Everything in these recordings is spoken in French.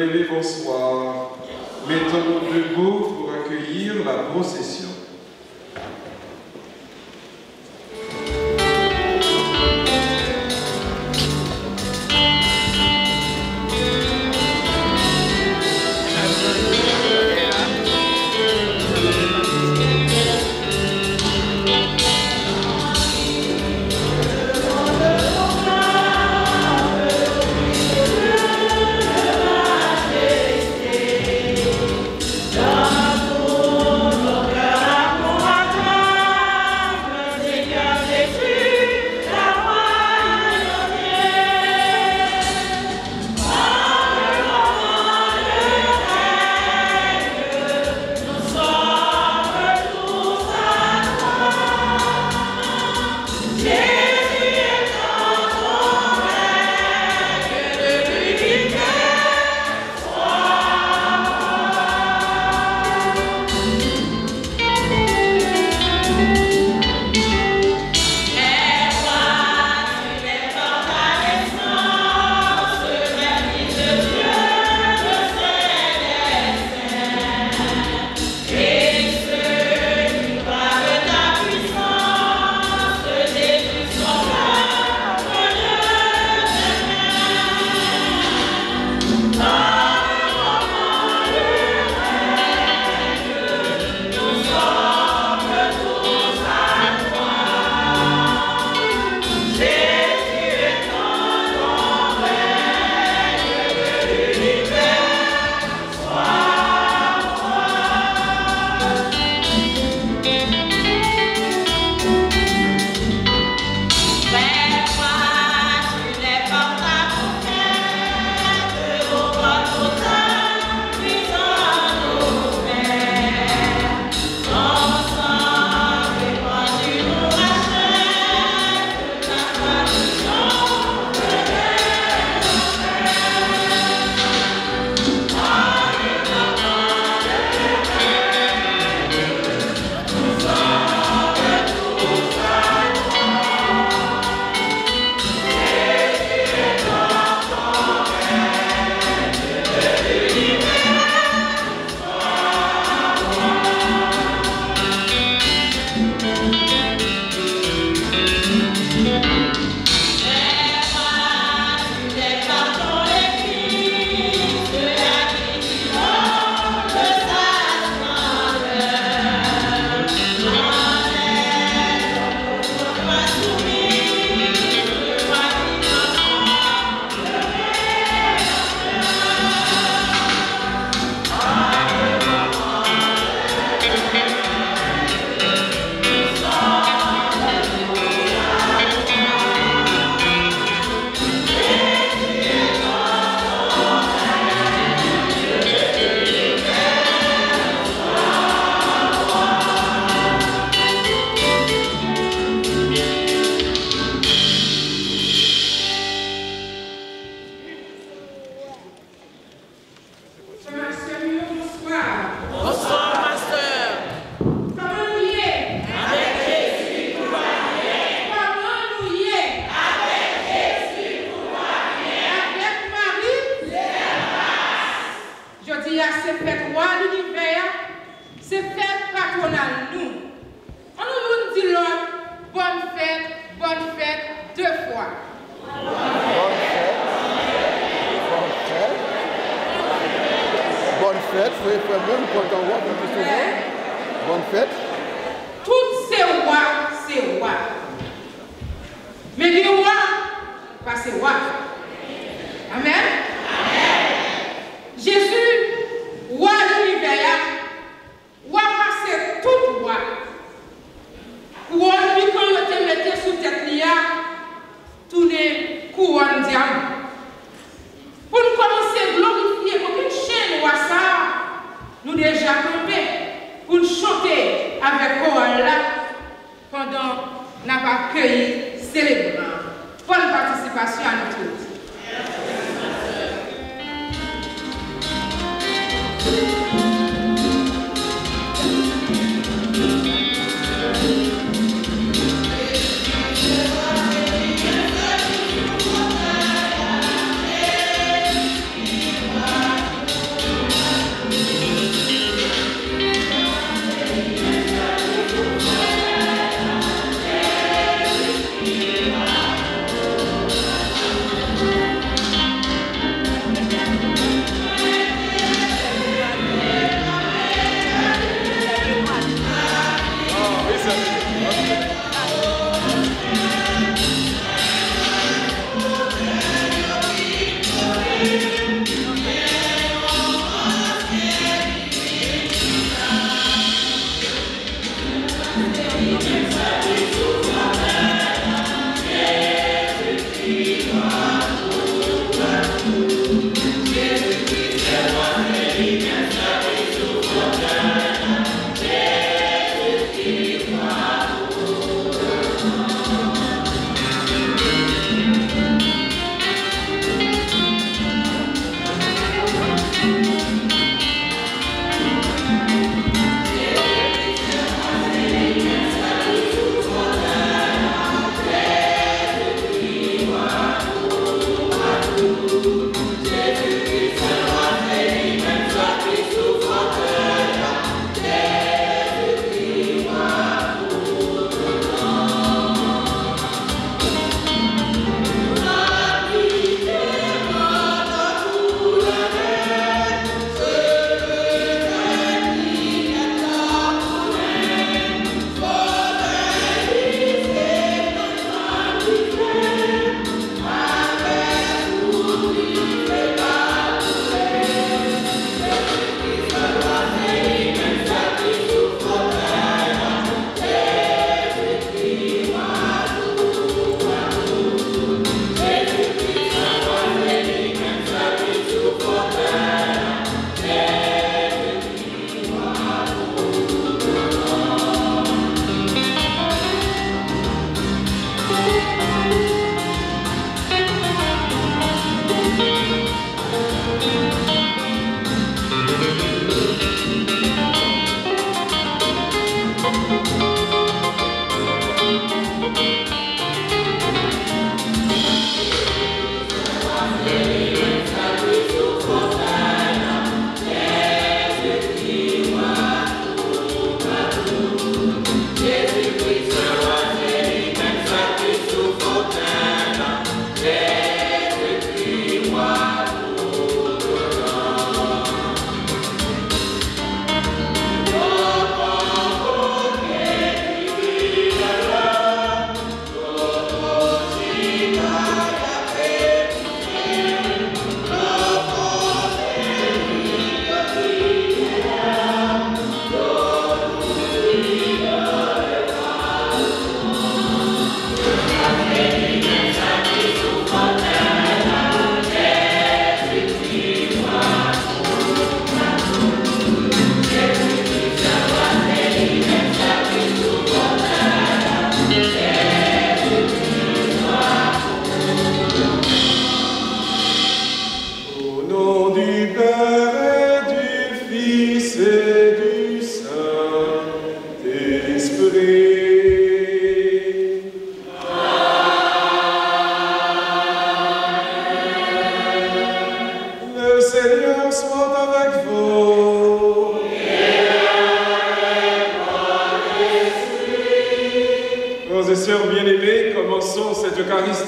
bien-aimés, bonsoir. Mettons-nous debout pour accueillir la procession.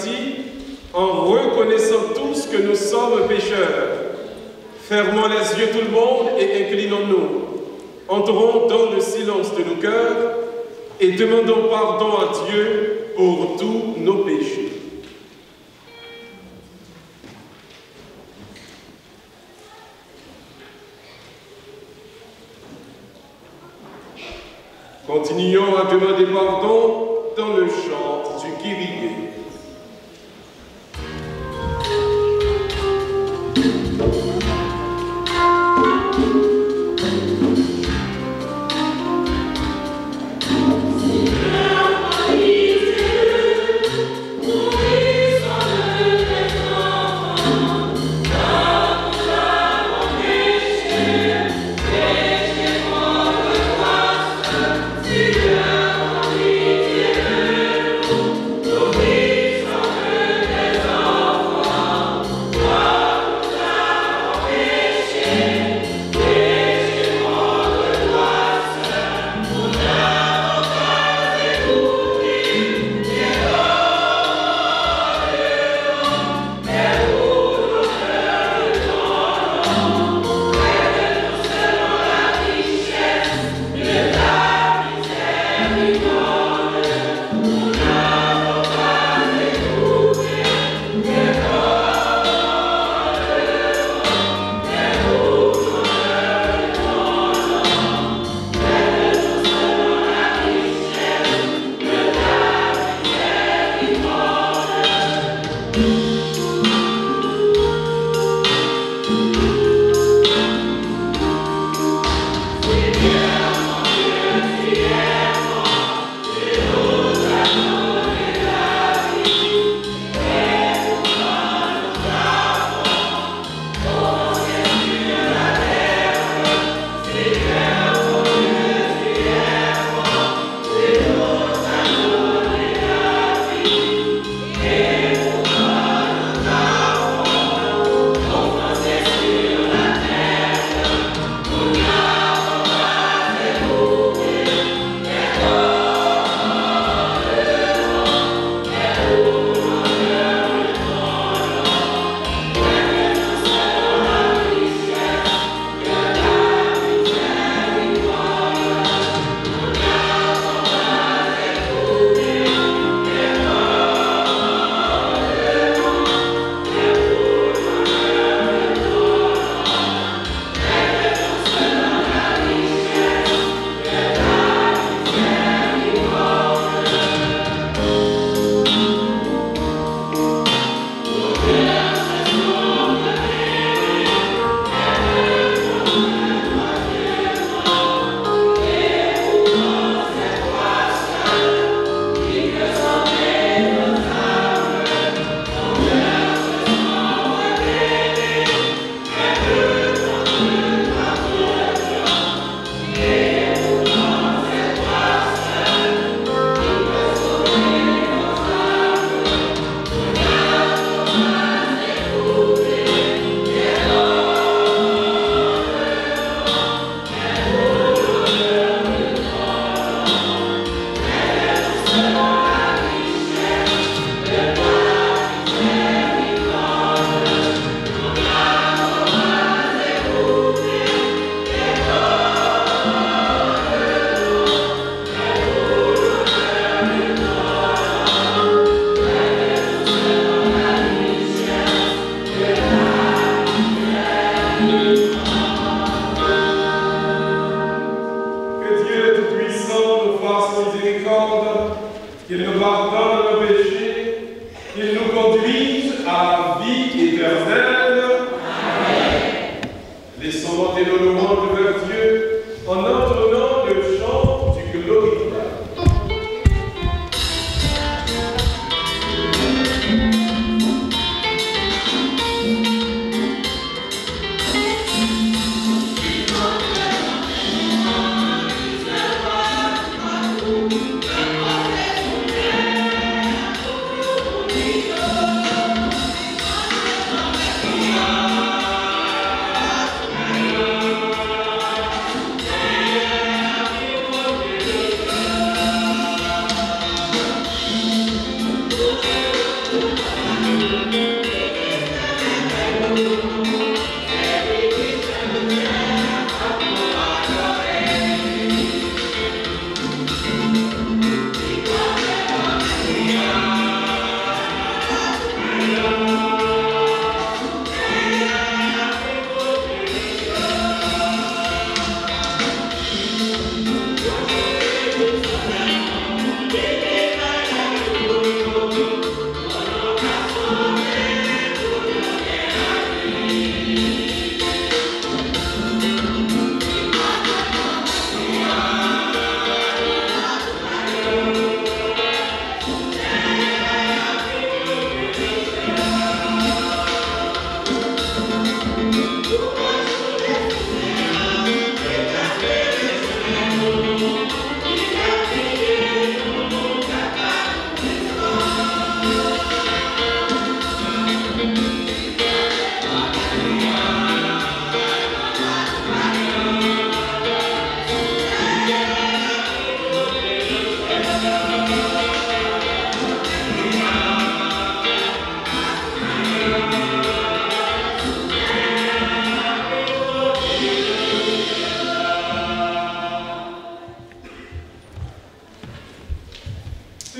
ainsi en reconnaissant tous que nous sommes pécheurs. Fermons les yeux tout le monde et inclinons-nous. Entrons dans le silence de nos cœurs et demandons pardon à Dieu pour tous nos péchés. Continuons à demander pardon dans le chant du Kyrie. qu'il nous pardonne nos péchés, qu'il nous conduise à la vie éternelle. Amen. Laissons monter nos louanges vers Dieu en entonnant le chant du Gloria. Yeah.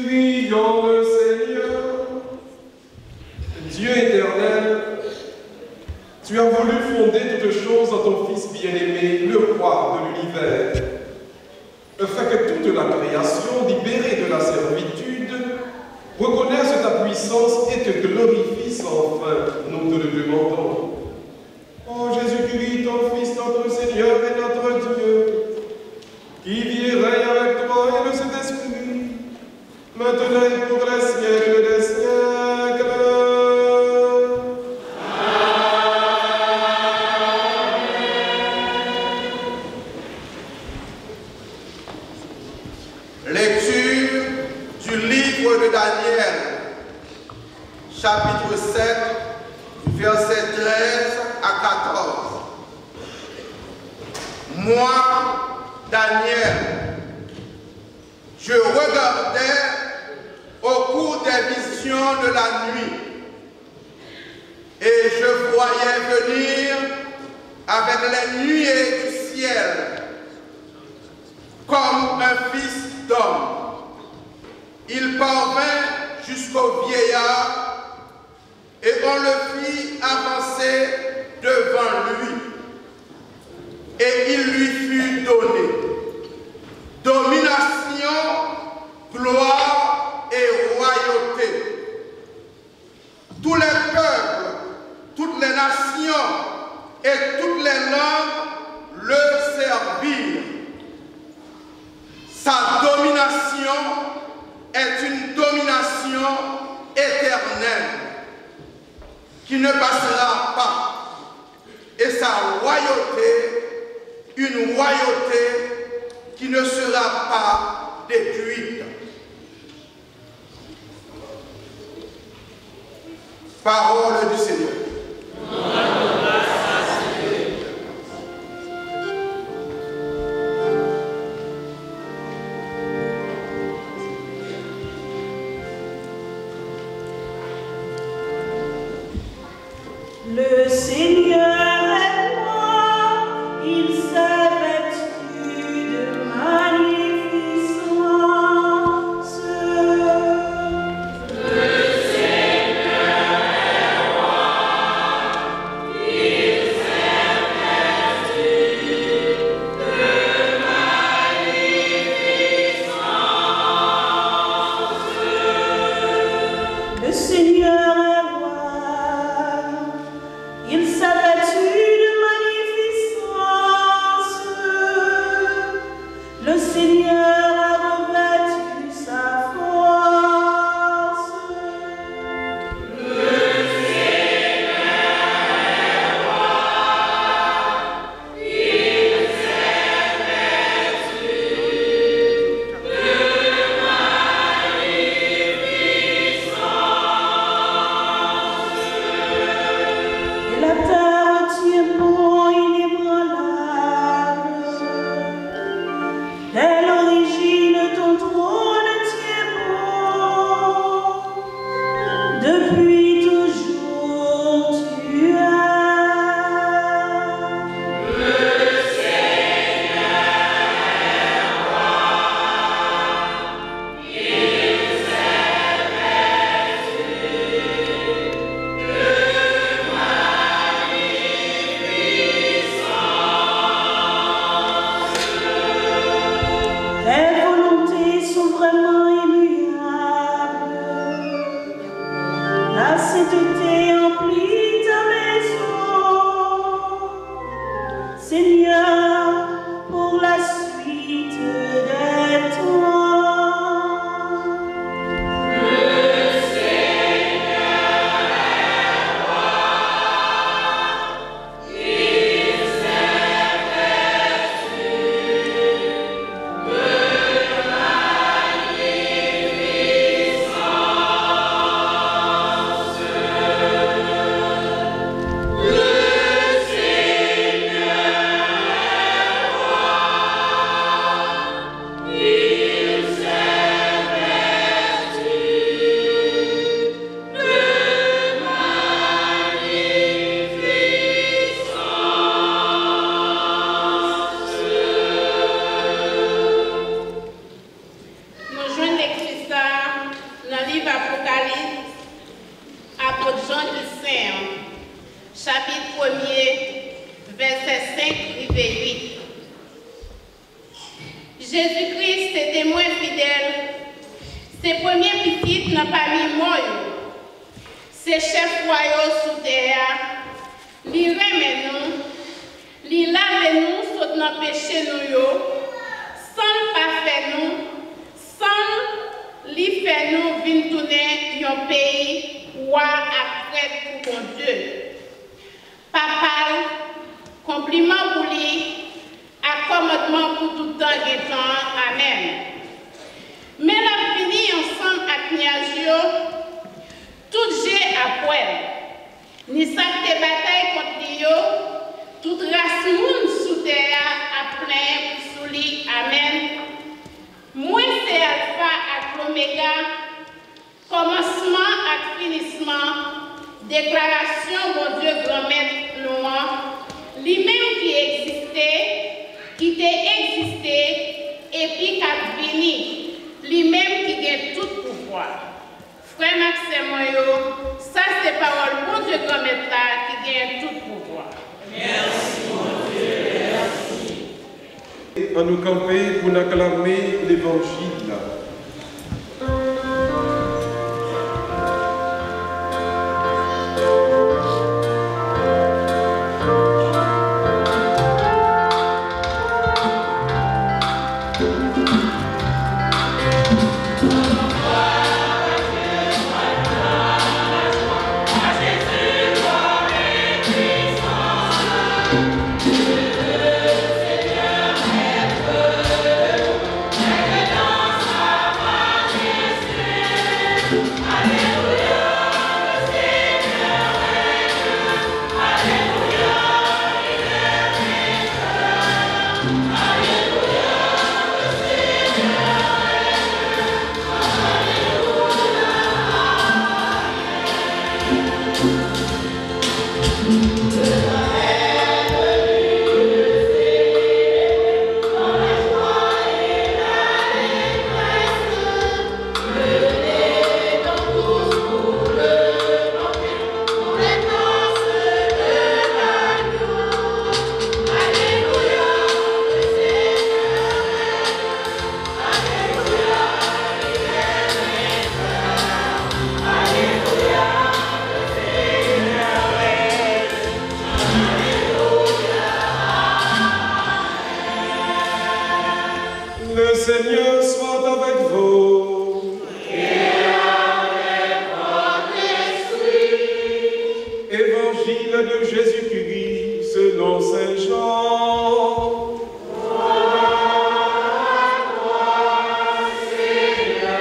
Prions le Seigneur. Dieu éternel, tu as voulu fonder toutes choses en ton Fils bien-aimé, le roi de l'univers, afin que toute la création, libérée de la servitude, reconnaisse ta puissance et te glorifie sans fin. Nous te le demandons. Ô Jésus-Christ, ton Fils, notre Seigneur et notre Dieu, qui vit et règne avec toi et le Saint-Esprit, maintenant et pour les siècles des siècles. Lecture du livre de Daniel, chapitre 7, versets 13 à 14. Moi, Daniel, je regardais au cours des visions de la nuit, et je voyais venir avec les nuées du ciel, comme un fils d'homme. Il parvint jusqu'au vieillard, et on le fit avancer devant lui, et il lui fut donné domination, gloire et royauté. Tous les peuples, toutes les nations et toutes les langues le servirent. Sa domination est une domination éternelle qui ne passera pas, et sa royauté, une royauté qui ne sera pas détruite. Parole du Seigneur. Le Seigneur est roi, il s'est vêtu de magnificence. Le Seigneur est roi, il s'est vêtu de magnificence. Le Seigneur est roi, il s'est Jean qui Saint, chapitre 1er, verset 5 et 8. Jésus-Christ est témoin fidèle. Ses premiers petites n'ont pas mis mort. Ses chefs royaux sous terre, li remet nous, li lave nous, saute dans péché nous, sans pas faire nous, sans li faire nous vin tourner un pays roi après pour mon Dieu. Papa, compliment pour lui, accommodement pour tout temps et temps. Amen. Mais la fini ensemble avec Niagio, tout j'ai à poil. Ni sa te bataille contre lui, toute race moun sous terre à plein sous lui. Amen. Moi c'est Alpha et l'Oméga, commencement et finissement, déclaration mon Dieu grand-maître nous, lui-même qui existait, qui t'a existé, et puis qui a fini, lui-même qui gagne tout pouvoir. Frère Maxime, ça c'est parole bon Dieu grand-maître qui gagne tout pouvoir. Merci mon Dieu, merci. On nous camper pour acclamer l'évangile. Le Seigneur soit avec vous. Et avec votre esprit. Évangile de Jésus-Christ selon Saint Jean. Gloire à toi, Seigneur.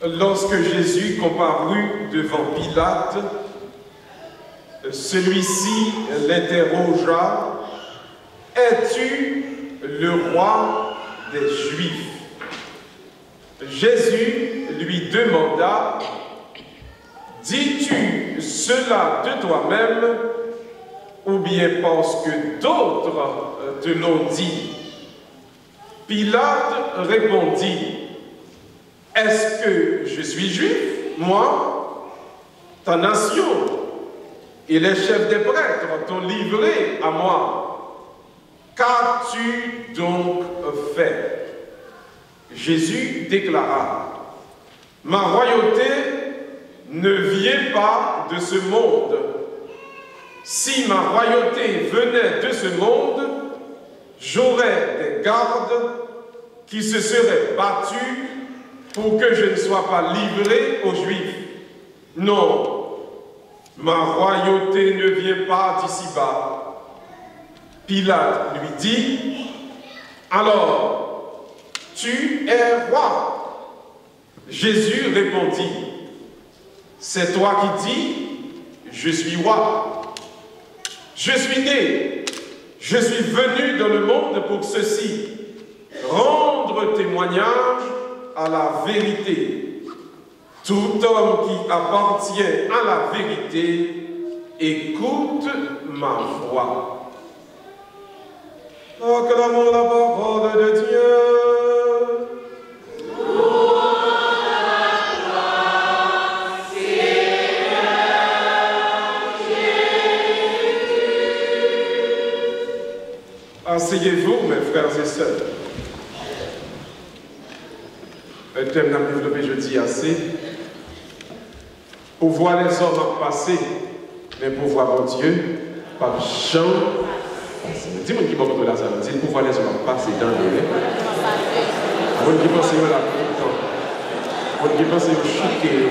Lorsque Jésus comparut devant Pilate, celui-ci l'interrogea, « Es-tu le roi des Juifs ?» Jésus lui demanda, « Dis-tu cela de toi-même ou bien parce que d'autres te l'ont dit ?» Pilate répondit, « Est-ce que je suis juif, moi? Ta nation et les chefs des prêtres t'ont livré à moi. Qu'as-tu donc fait? » Jésus déclara, « Ma royauté ne vient pas de ce monde. Si ma royauté venait de ce monde, j'aurais des gardes qui se seraient battus pour que je ne sois pas livré aux Juifs. Non, ma royauté ne vient pas d'ici-bas. » Pilate lui dit, « Alors, tu es roi. » Jésus répondit, « C'est toi qui dis, je suis roi. Je suis né, Je suis venu dans le monde pour ceci, rendre témoignage à la vérité. Tout homme qui appartient à la vérité écoute ma voix. Acclamons la parole de Dieu. Asseyez-vous, mes frères et sœurs. Le thème n'a pas développé jeudi assez. Pour voir les hommes passer, mais pour voir mon Dieu, par Jean. Dis-moi qui m'a montré la salle. Dis pour voir les hommes passer dans le nez. Vous qui pensez à la content. Vous qui pensez au choqué.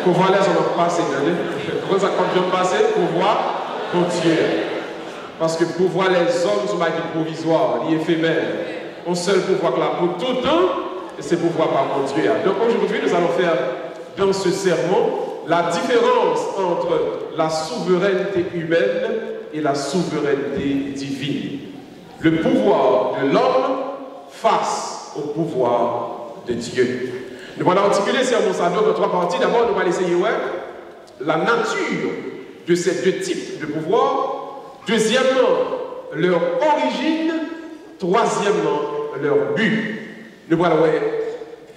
Pour voir les hommes passer dans le nez. Comment ça quand je passe pour voir mon Dieu. Parce que pour voir les hommes, ce n'est pas provisoire, ni éphémère. On seul pouvoir que là pour tout le temps, et c'est pouvoir par mon Dieu. Donc aujourd'hui, nous allons faire dans ce sermon la différence entre la souveraineté humaine et la souveraineté divine. Le pouvoir de l'homme face au pouvoir de Dieu. Nous allons articuler ce sermon dans trois parties. D'abord, nous allons essayer la nature de ces deux types de pouvoir. Deuxièmement, leur origine. Troisièmement, leur but. Nous allons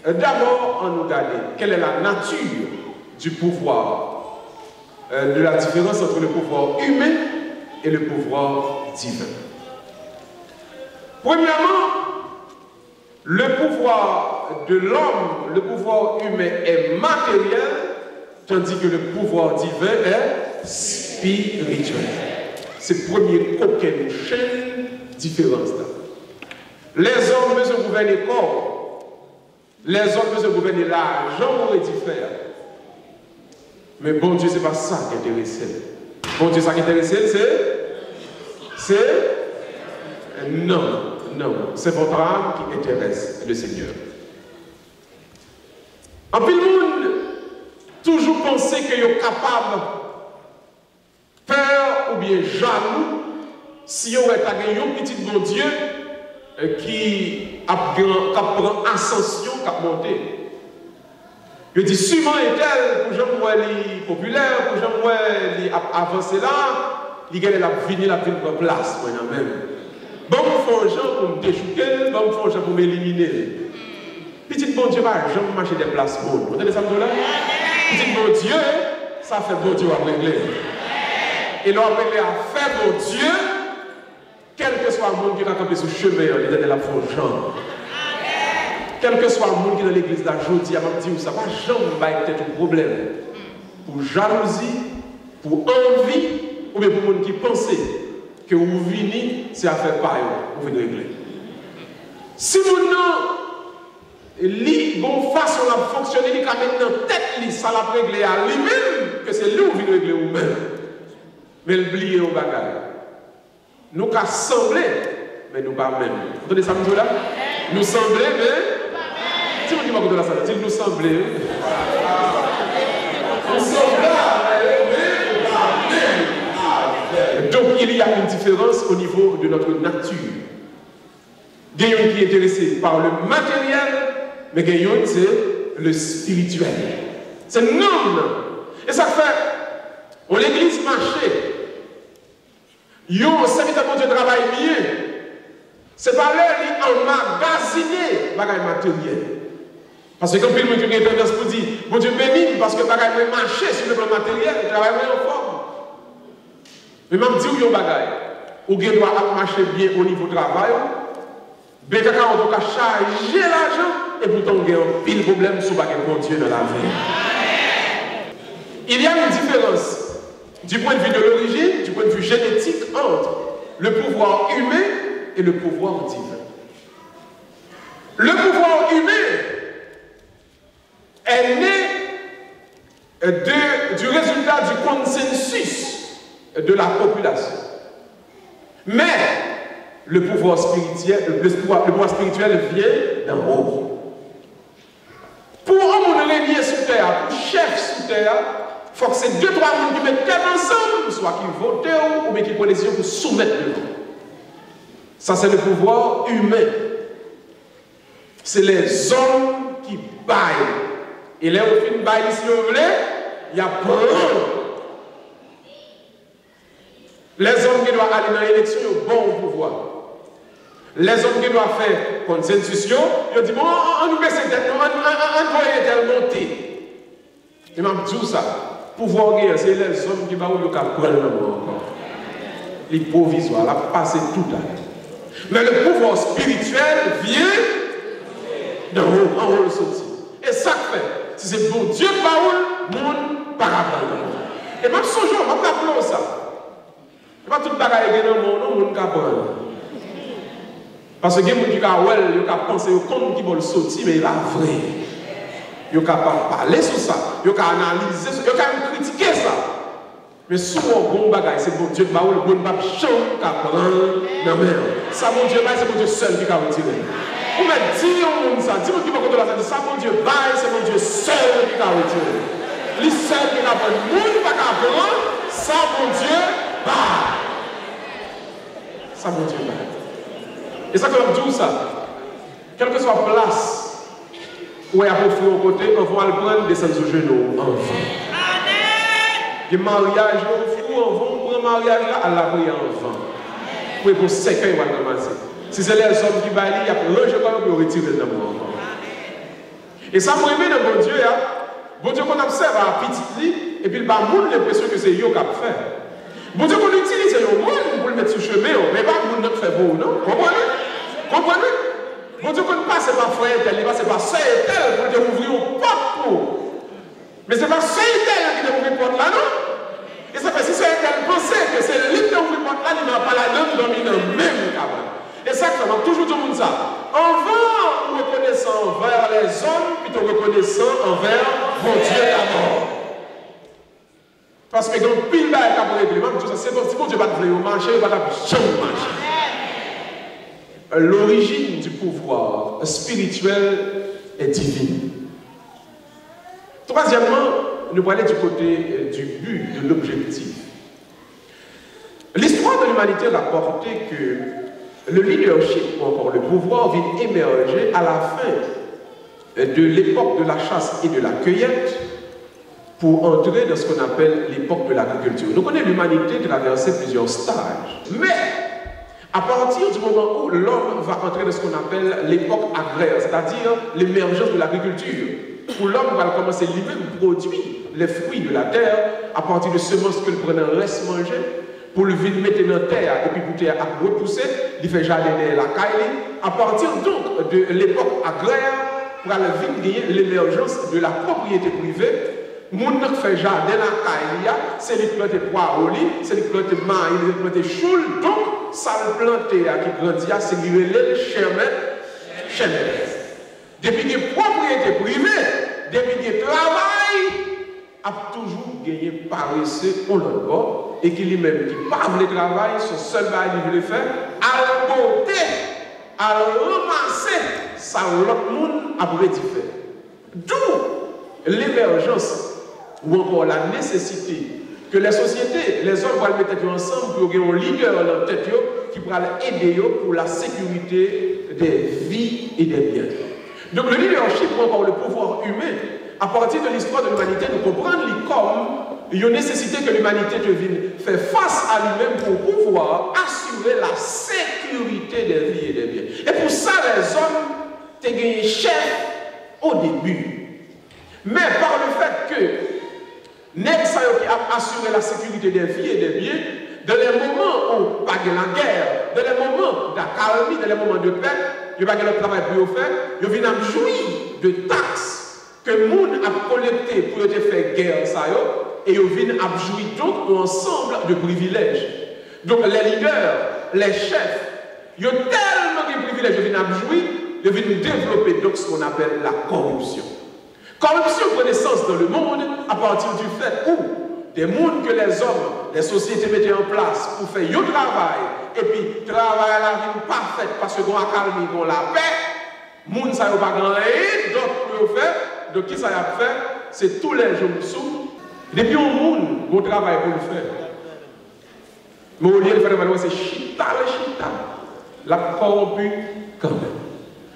d'abord en regarder quelle est la nature du pouvoir, de la différence entre le pouvoir humain et le pouvoir divin. Premièrement, le pouvoir de l'homme, le pouvoir humain est matériel, tandis que le pouvoir divin est spirituel. C'est le premier coquin chaîne différence. Les hommes besoin gouverner le corps, les hommes besoin gouverner l'argent pour faire. Mais bon Dieu, ce n'est pas ça qui intéresse. Bon Dieu, ça qui intéresse, c'est non, c'est votre âme qui intéresse le Seigneur. En plus, le monde toujours penser qu'il est capable, peur ou bien jaloux, si on est un petit bon Dieu qui prend ascension, qui a monté. Je dis, sûrement est-elle, pour gens qui sont populaires, pour gens qui avancent là, ils gagnent la vie pour place, moi-même. Bon, ils font gens pour me déchouquer, bon, ils font gens pour m'éliminer. Petit bon Dieu, va jamais marcher des places bonnes. Vous entendez ça, là? Petit bon Dieu, ça fait bon Dieu à régler. Et l'on régler à faire bon Dieu, quel que soit le monde qui a campé sur le chemin, il est de la fausse chambre. Quel que soit le monde qui est dans l'église d'aujourd'hui, il dit, ça va jamais être un problème. Pour jalousie, pour envie, ou bien pour les gens qui pensent que vous venez, c'est à faire pareil, vous venez régler. Si vous n'avez pas façon de fonctionner, il y a maintenant tête, ça l'a réglé à lui-même, que c'est lui qui vient régler vous-même. Mais oubliez au bagage. Nous avons semblé, mais nous pas même. Vous entendez ça, nous là? Nous semblons, mais. Si vous dites de la salle, nous semblons. Nous semblons, mais pas même. Donc il y a une différence au niveau de notre nature. Gagnons qui est intéressé par le matériel, mais gagnons c'est le spirituel. C'est non. Et ça fait, on l'église marché. Yo, serviteur de Dieu travaille bien. C'est pas là qui emmagasiner bagaille matériel. Parce que quand il y a une tendance pour dire, bon Dieu béni, parce que bagaille marché sur le plan matériel, il travaille en forme. Mais même dire yo bagaille, ou bien doit marcher bien au niveau travail, bien que on doit charger l'argent et pourtant on a un pile problème sur bagaille bon Dieu dans la vie. Il y a une différence. Du point de vue de l'origine, du point de vue génétique, entre le pouvoir humain et le pouvoir divin. Le pouvoir humain est né du résultat du consensus de la population. Mais le pouvoir spirituel vient d'en haut. Pour un régner sous terre, pour chef sous terre, il faut que ces deux, trois personnes qui mettent tête ensemble, soit qui votent ou bien qui prennent des décisions pour soumettre le monde. Ça, c'est le pouvoir humain. C'est les hommes qui baillent. Et là, au fin de bail, si vous voulez, il y a plein. Les hommes qui doivent aller dans l'élection, ils ont bon pouvoir. Les hommes qui doivent faire consensus, ils ont dit, bon, on nous met cette tête, on doit être monté. Et m'a dit ça. Pouvoir guerre, c'est les hommes qui vont prendre le mot encore. Les provisoires, la passer tout à l'heure. Mais le pouvoir spirituel vient d'en haut, en haut le sorti. Et ça fait, si c'est bon Dieu parole, monde par rapport. Et même ce jour, je vais appeler ça. Je ne vais pas tout bagailler dans le monde qui apprend. Parce que les gens qui ont pensé au compte qui vont le sortir, mais il va vrai. Ils sont capables de parler sur ça, ils sont capables d'analyser ça, ils sont capables de critiquer ça. Mais souvent, bon bagaille, c'est bon Dieu qui va le bon bagaille, qui apprend dans la mer. Ça, mon Dieu, c'est mon Dieu seul qui va retirer. Vous me dites au monde ça, dis-moi qui va contre la santé, ça, mon Dieu, c'est mon Dieu seul qui va retirer. Les seuls qui va prendre, le monde va apprendre, ça, mon Dieu, ça, mon Dieu, Et ça, comme je dis ça, quelle que soit la place où il y a offert au côté, on va le prendre, descendre sur genoux, enfant. Le mariage, on va prendre le mariage là, à la prière enfant. Pour qu'on sait qu'il va commencer. Si c'est les hommes qui baillent, il y a le jeu pour retirer le monde. Et ça, moi, dans mon Dieu, bon Dieu qu'on observe à petit, et puis il va montrer l'impression que c'est eux qui ont fait. Bon Dieu qu'on utilise le monde pour le mettre sur le chemin, mais pas pour nous faire beau, non? Comprenez? Comprenez? Bon Dieu qu'on ne passe pas frère tel, il passe pas sœur tel pour te ouvrir une porte pour. Mais ce n'est pas sœur tel qui te ouvre une porte là, non? Et ça fait si sœur tel pensait que c'est lui qui ouvre une porte là, il n'a pas la donne dans le même cabane. Et ça, ça va toujours tout le monde ça. Envers reconnaissant envers les hommes, plutôt reconnaissant envers mon Dieu d'abord. Parce que dans le pile là, il y a régler, c'est bon, si mon Dieu va te faire marcher, il va te marcher. L'origine du pouvoir spirituel est divine. Troisièmement, nous allons aller du côté du but, de l'objectif. L'histoire de l'humanité rapporte que le leadership, ou encore le pouvoir, vient émerger à la fin de l'époque de la chasse et de la cueillette pour entrer dans ce qu'on appelle l'époque de l'agriculture. Nous connaissons l'humanité traverser plusieurs stages. Mais, à partir du moment où l'homme va entrer dans ce qu'on appelle l'époque agraire, c'est-à-dire l'émergence de l'agriculture, où l'homme va commencer lui-même produire les fruits de la terre à partir de semences que le preneur laisse manger, pour le vide mettre dans la terre et puis pour terre à repousser, il fait jardiner la caille. À partir donc de l'époque agraire, pour le vide gagner l'émergence de la propriété privée, moun qui fait jardin la caille, c'est les plantes poireaux, c'est les plantes maïs, les plantes choux, donc ça le planté qui grandit, c'est le chemin. Depuis que propriété privée, depuis que travail, a toujours gagné paresseux au l'autre bord et qui lui-même qui parle le travail, son seul bail il veut faire, à le porter, à le ramasser, ça l'autre monde a prédit faire. D'où l'émergence ou encore la nécessité que les sociétés, les hommes vont mettre ensemble pour avoir un leader dans la tête qui pourra aider pour la sécurité des vies et des biens. Donc le leadership ou encore le pouvoir humain, à partir de l'histoire de l'humanité, nous comprenons comme il y a une nécessité que l'humanité devienne faire face à lui-même pour pouvoir assurer la sécurité des vies et des biens. Et pour ça, les hommes ont gagné chef au début. Mais par le fait que Nexa qui a assuré la sécurité des vies et des biens, dans les moments où pas de la guerre, dans les moments d'accalmie, dans les moments de paix, il n'y a pas de travail pour faire, il vient à jouir de taxes que le monde a collecté pour te faire guerre, ça, et ils viennent à jouir donc un ensemble de privilèges. Donc les leaders, les chefs, ils ont tellement de privilèges, ils viennent à jouir, ils viennent développer donc ce qu'on appelle la corruption. Corruption prend naissance dans le monde à partir du fait où des mondes que les hommes, les sociétés mettaient en place pour faire un travail, et puis travailler à la vie parfaite parce qu'on a calmé, qu'on la paix, les gens ne savent pas gagner, d'autres pour faire, donc qui ça a fait, c'est tous les jours sous. Depuis un monde, on travaille pour le faire. Mais au lieu de faire le c'est chita, le chita. l'a corrompu quand même.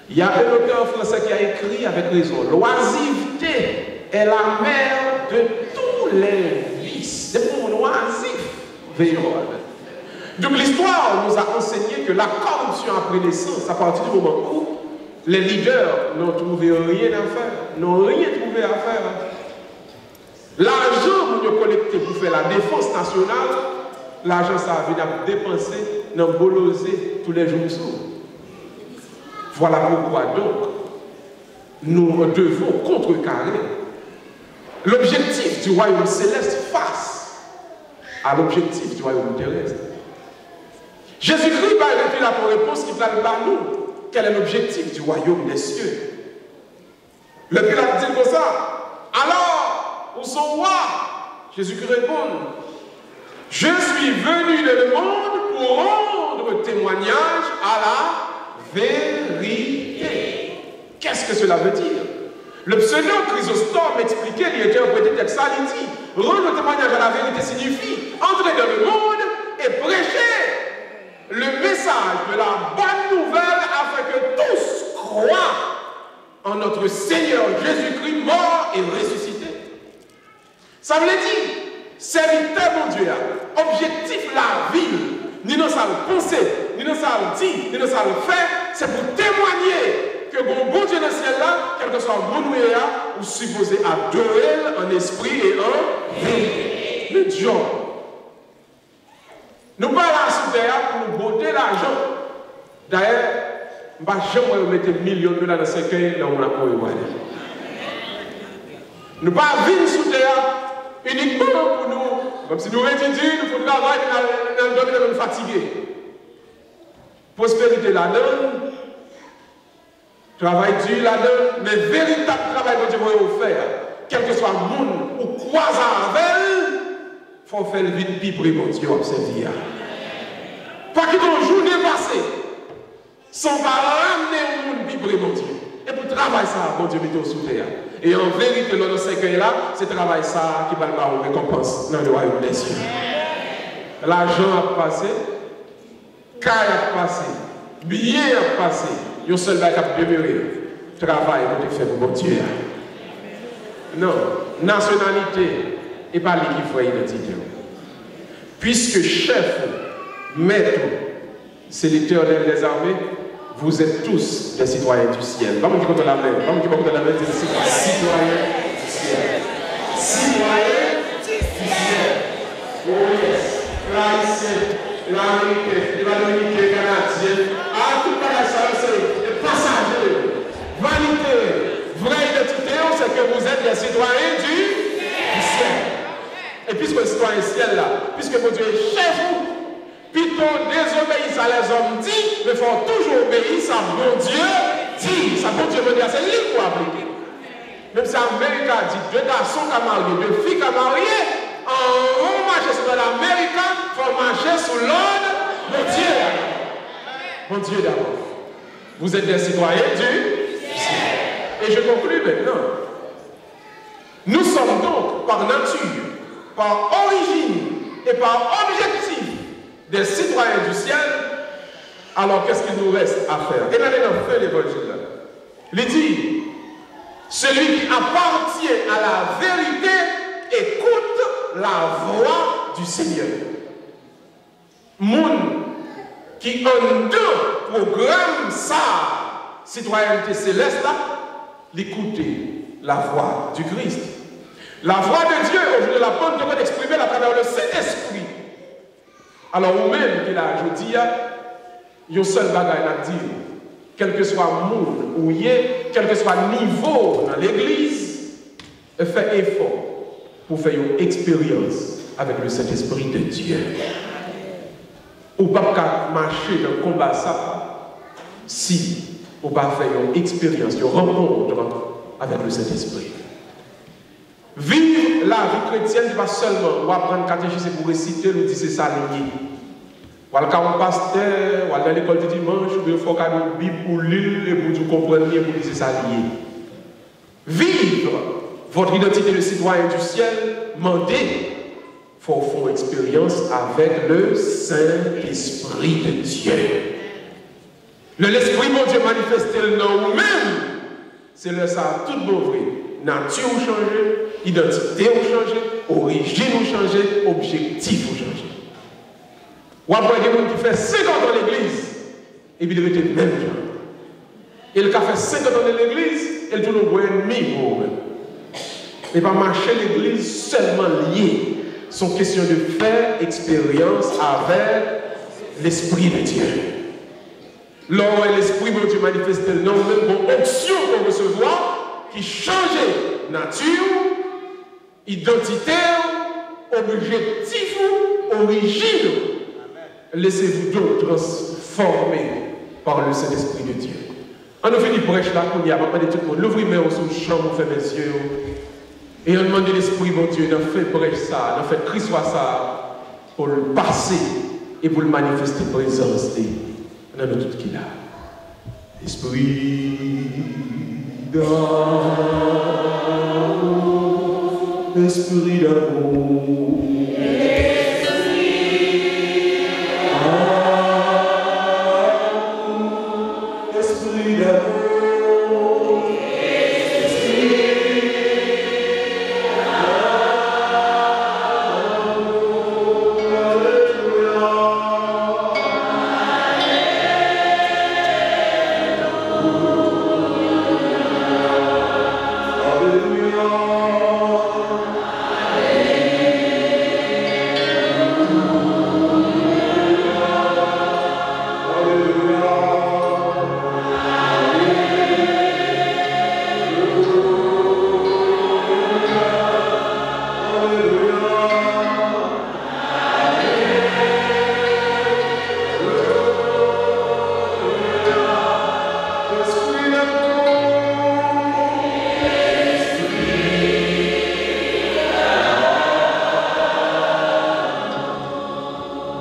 Il y a un auteur français qui a écrit avec raison: l'oisiveté est la mère de tous les vices. C'est pour l'oisif. Donc l'histoire nous a enseigné que la corruption a pris naissance à partir du moment où les leaders n'ont trouvé rien à faire, n'ont rien trouvé à faire. L'argent que nous collectons pour faire la défense nationale, l'argent ça a venu dépenser dans bolosé tous les jours. Voilà pourquoi donc nous devons contrecarrer l'objectif du royaume céleste face à l'objectif du royaume terrestre. Jésus-Christ va répondre la réponse qui va nous nous. Quel est l'objectif du royaume des cieux? Le Pilate dit comme ça. Alors, où sont roi? Jésus-Christ répond: je suis venu dans le monde pour rendre témoignage à la vérité. Qu'est-ce que cela veut dire? Le pseudo Chrysostome expliquait, il était interprété texte, il dit: rendre témoignage à la vérité signifie entrer dans le monde et prêcher le message de la bonne nouvelle afin que tous croient en notre Seigneur Jésus-Christ mort et ressuscité. Ça veut dire, serviteur mon Dieu, objectif la vie, ni dans sa pensée, ni dans sa dit, ni dans sa fait, c'est pour témoigner que bon Dieu dans le ciel là, quel que soit mon ou supposé adorer en esprit et en vérité. Le Dieu. Nous parlons à ce terre pour nous botter l'argent. D'ailleurs, je ne vais pas mettre millions de dollars dans ce cueil dans mon apport. Nous ne pas venir sous terre uniquement pour nous, comme si nous étudions, nous faisons travail, nous sommes fatigués. Prospérité là-dedans, travail dur là-dedans, mais véritable travail que Dieu va faire, quel que soit le monde ou croise avec, il faut faire le vide piper mon Dieu observer. Pas que ton journée passée, sans pas ramener le monde piper mon Dieu. Et pour travailler ça, mon Dieu, mettez sous terre. Et en vérité, dans ce cas-là, c'est travail ça qui va nous récompense dans le royaume des cieux. L'argent a passé, caille a passé, billet a passé. Il seul bail qui a demeuré. Travail que tu fais pour mon Dieu. Non, nationalité et pas l'équipe identité. Puisque chef, maître, c'est l'Éternel des armées, vous êtes tous des citoyens du ciel. Vamos qui compte la main. Vamos qui compte la main, c'est citoyens du ciel. Citoyens du ciel. Oh yes. L'Haïtien, l'Américain, le Dominicain, le Canadien, à tout le monde, c'est des passagers. Vanité, vraie identité, c'est que vous êtes des citoyens du ciel. Et puisque le citoyen ciel là, puisque mon Dieu est chef, plutôt désobéissent à les hommes dit, mais faut toujours obéir à mon Dieu dit. Ça mon Dieu veut dire, c'est lui qui appliquer. Même si l'Amérique a dit, deux garçons qui marié, deux filles qui marié, on marche sur l'Amérique, il faut marcher sous l'ordre mon Dieu. Mon Dieu d'abord. Vous êtes des citoyens du ciel. Et je conclue maintenant. Nous sommes donc par nature, par origine et par objectif des citoyens du ciel. Alors qu'est-ce qu'il nous reste à faire? Et allez dans fin l'évangile là. Il dit, celui qui appartient à la vérité écoute la voix du Seigneur. Moun qui en deux programme sa citoyenneté céleste là, l'écouter la voix du Christ. La voix de Dieu, aujourd'hui, la Pentecôte exprimée à travers le Saint-Esprit. Alors, vous-même, qui l'a dit, il y a un seul bagage à dire. Quel que soit le monde où il est, quel que soit le niveau dans l'église, fait effort pour faire une expérience avec le Saint-Esprit de Dieu. Ou pas marcher dans le combat ça, si on va faire une expérience, une rencontre avec le Saint-Esprit. Vivre la vie chrétienne, pas seulement, on va prendre catéchisme pour réciter, nous dire c'est ça lié. Ou aller au pasteur, ou aller à l'école du dimanche, ou il faut qu'on ait une Bible pour lire et pour nous comprendre bien, pour dire c'est ça lié. Vivre votre identité de citoyen du ciel, demandez, il faut faire expérience avec le Saint-Esprit de Dieu. L'esprit mon Dieu manifesté dans nous-mêmes, c'est le ça tout beau vrai. Nature ou changer, identité ou changer, origine ou changer, objectif ou changer. Ou après, il y a des gens qui fait 50 ans dans l'église, et puis ils étaient même gens. Et le qui a fait 50 ans dans l'église, il est toujours ennemi pour eux. Mais pas marcher l'église seulement lié. Sont question de faire expérience avec l'Esprit de Dieu. Lors l'Esprit de Dieu manifeste le nom, même une onction qu'on recevoir qui change nature, identité, objectif, origine. Laissez-vous donc transformer par le Saint-Esprit de Dieu. On a fini prêche là, qu'on y a pas de tout le monde. L'ouvrir sous le champ, on fait mes yeux. Et on demande l'Esprit de Dieu d'en faire prêche ça, d'en faire Christ soit ça, pour le passer et pour le manifester présence. On a tout qui là. Esprit d'amour, esprit d'amour.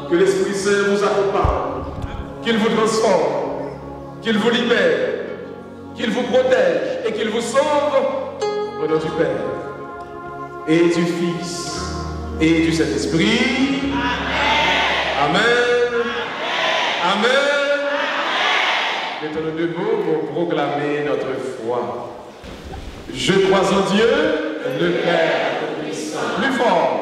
Que l'Esprit Saint vous accompagne, qu'il vous transforme, qu'il vous libère, qu'il vous protège et qu'il vous sauve au nom du Père et du Fils et du Saint-Esprit. Amen. Amen. Amen. Mettons-nous debout pour proclamer notre foi. Je crois en Dieu, le Père Tout-Puissant, plus fort.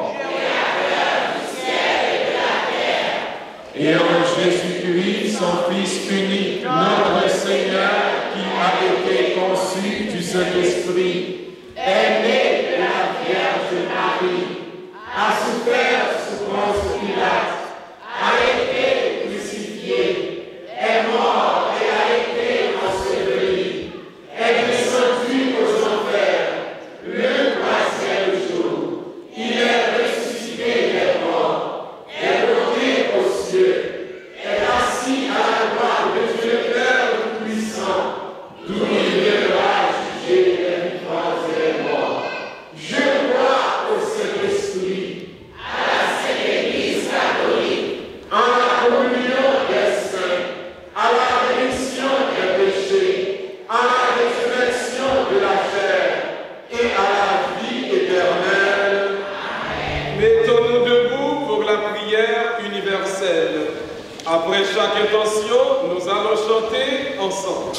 Et en Jésus-Christ, son Fils unique, notre Seigneur, qui a été conçu du Saint-Esprit, est né de la Vierge Marie, a souffert sous Ponce Pilate, a été crucifié, est mort et a été enseveli, est descendu aux enfers, le troisième jour, il est ressuscité des morts, est monté aux cieux, est assis à la droite de Dieu le Père Tout-Puissant, d'où il viendra juger les vivants et les morts. Je crois au Saint-Esprit, à la Sainte Église catholique, en la communion des saints, à la rémission des péchés, à la résurrection de la chair et à la vie éternelle. Mettons-nous debout pour la prière universelle. Après chaque intention, nous allons chanter ensemble.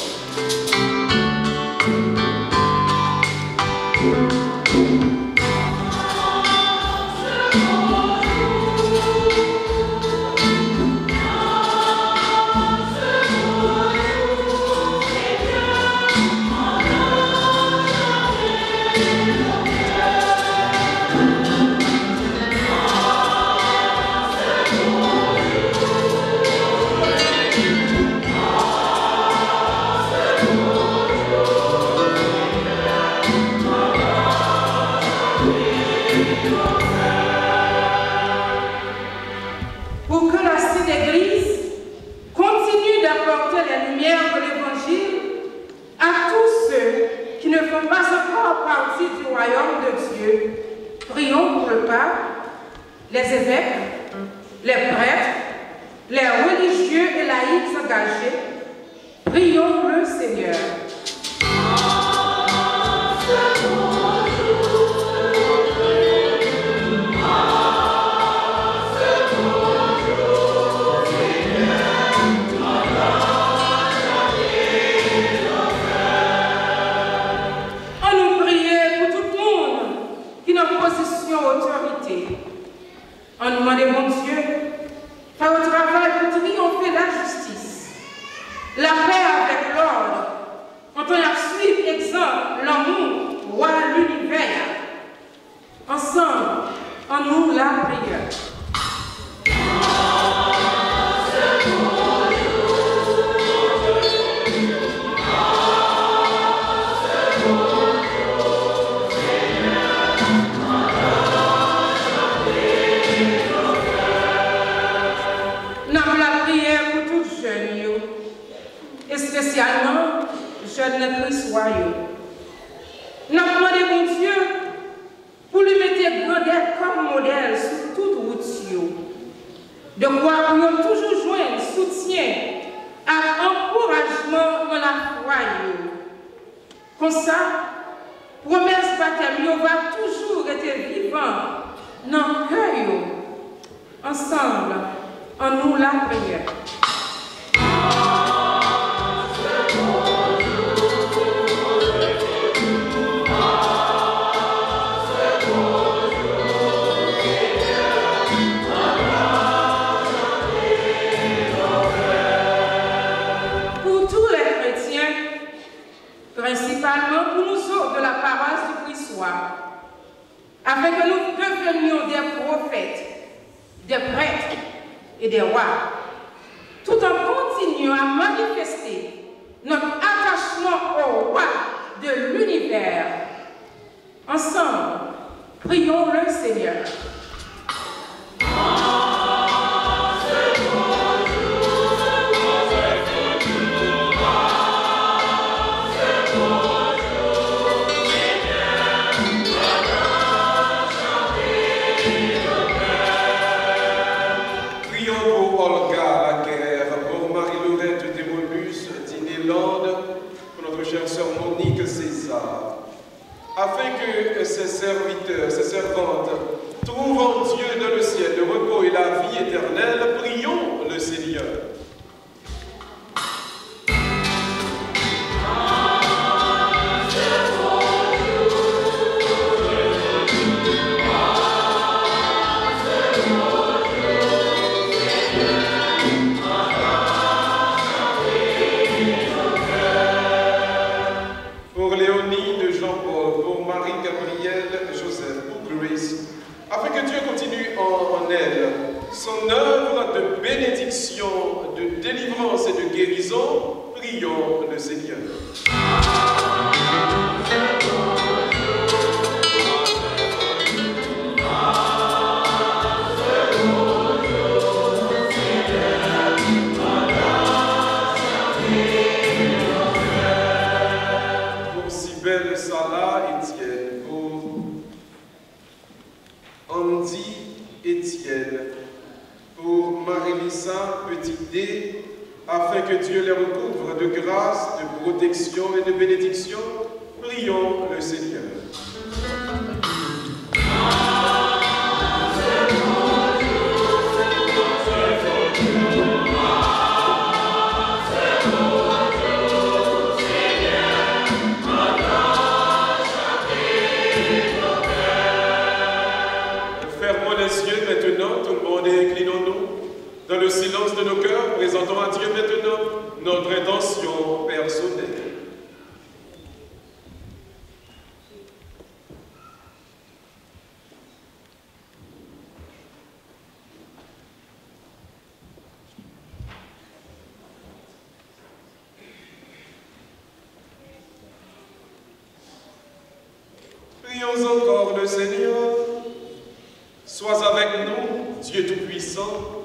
Pour que la Sainte Église continue d'apporter la lumière de l'Évangile à tous ceux qui ne font pas encore partie du royaume de Dieu, prions pour le pape, les évêques, les prêtres, les religieux et laïcs engagés. Prions pour le Seigneur. Amen. spécialement jeune Christ Royaux. Nous demandons mon Dieu pour lui mettre grandeur comme modèle sur toute route. De quoi nous avons toujours joint soutien et encouragement dans la foi. Comme ça, promesse baptême va toujours être vivant dans le cœur. Ensemble, en nous la prière. Principalement pour nous autres de la paroisse du Christ-Soir, afin que nous devenions des prophètes, des prêtres et des rois, tout en continuant à manifester notre attachement au roi de l'univers. Ensemble, prions le Seigneur. Afin que ses serviteurs, ses servantes, trouvent en Dieu dans le ciel le repos et la vie éternelle, prions le Seigneur. Afin que Dieu continue en elle son œuvre de bénédiction, de délivrance et de guérison, prions le Seigneur. Pour si belle Salah Étienne, pour Andy Étienne, pour Marie-Lisa Petit D, afin que Dieu les recouvre de grâce, de protection et de bénédiction, prions le Seigneur. Dans le silence de nos cœurs, présentons à Dieu maintenant notre intention personnelle. Prions encore le Seigneur. Sois avec nous, Dieu Tout-Puissant,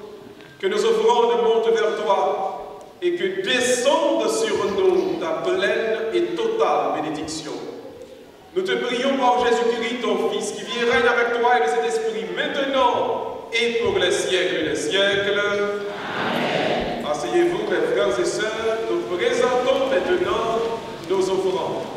que nos offrandes montent vers toi et que descende sur nous ta pleine et totale bénédiction. Nous te prions par Jésus-Christ, ton Fils, qui vit et règne avec toi et le Saint-Esprit, maintenant et pour les siècles des siècles. Amen. Asseyez-vous, mes frères et sœurs, nous présentons maintenant nos offrandes. Amen.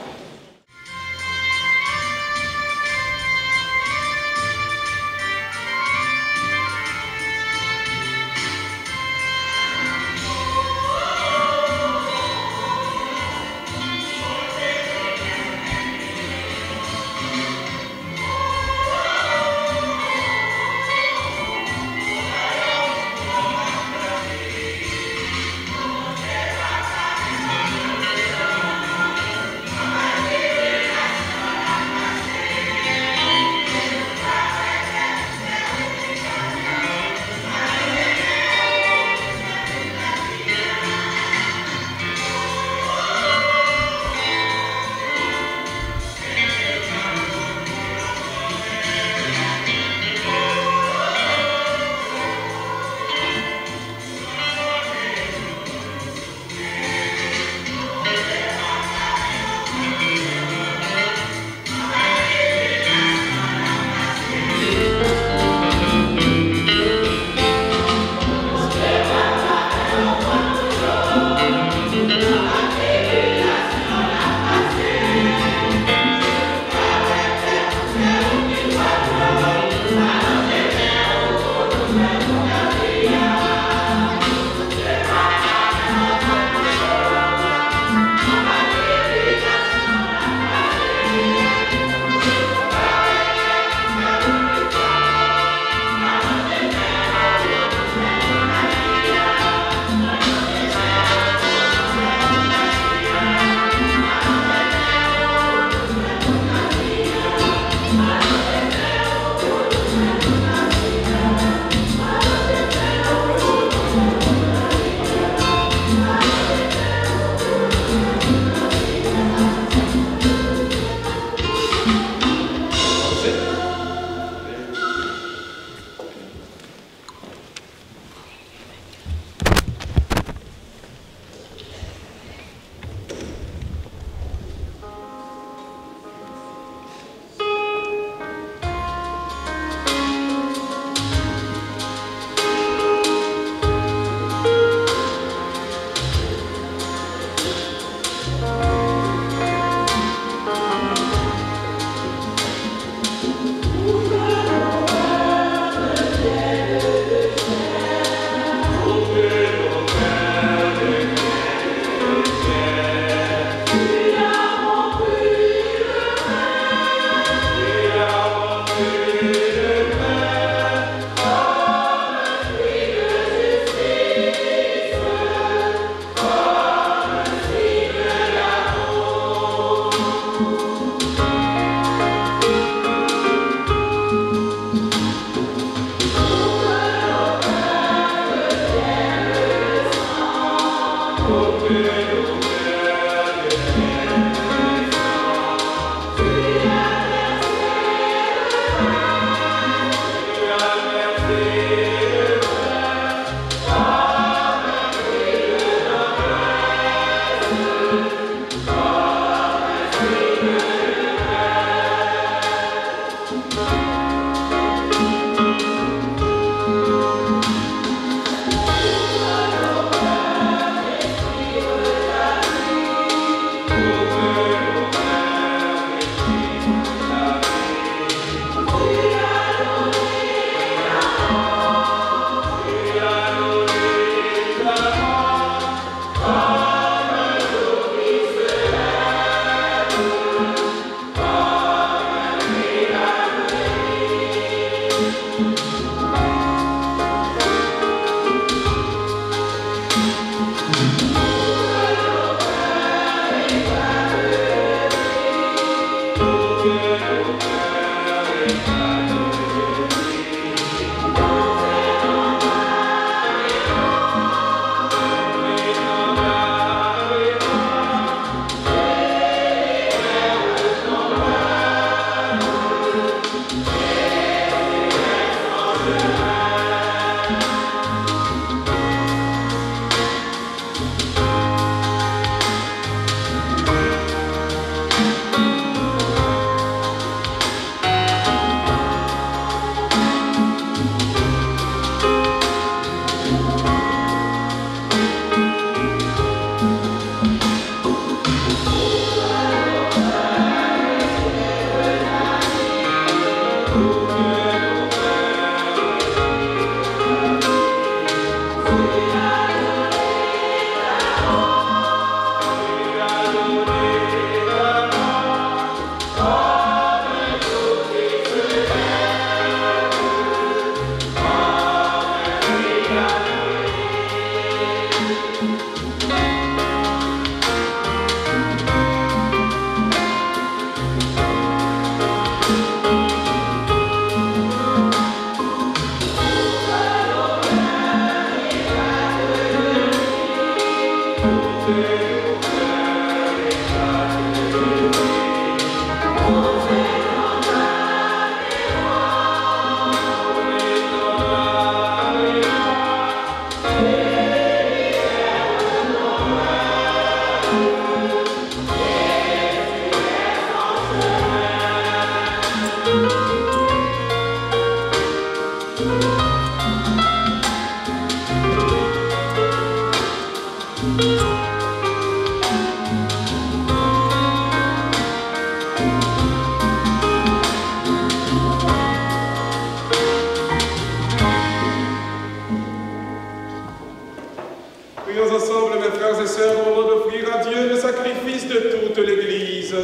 toute l'Église.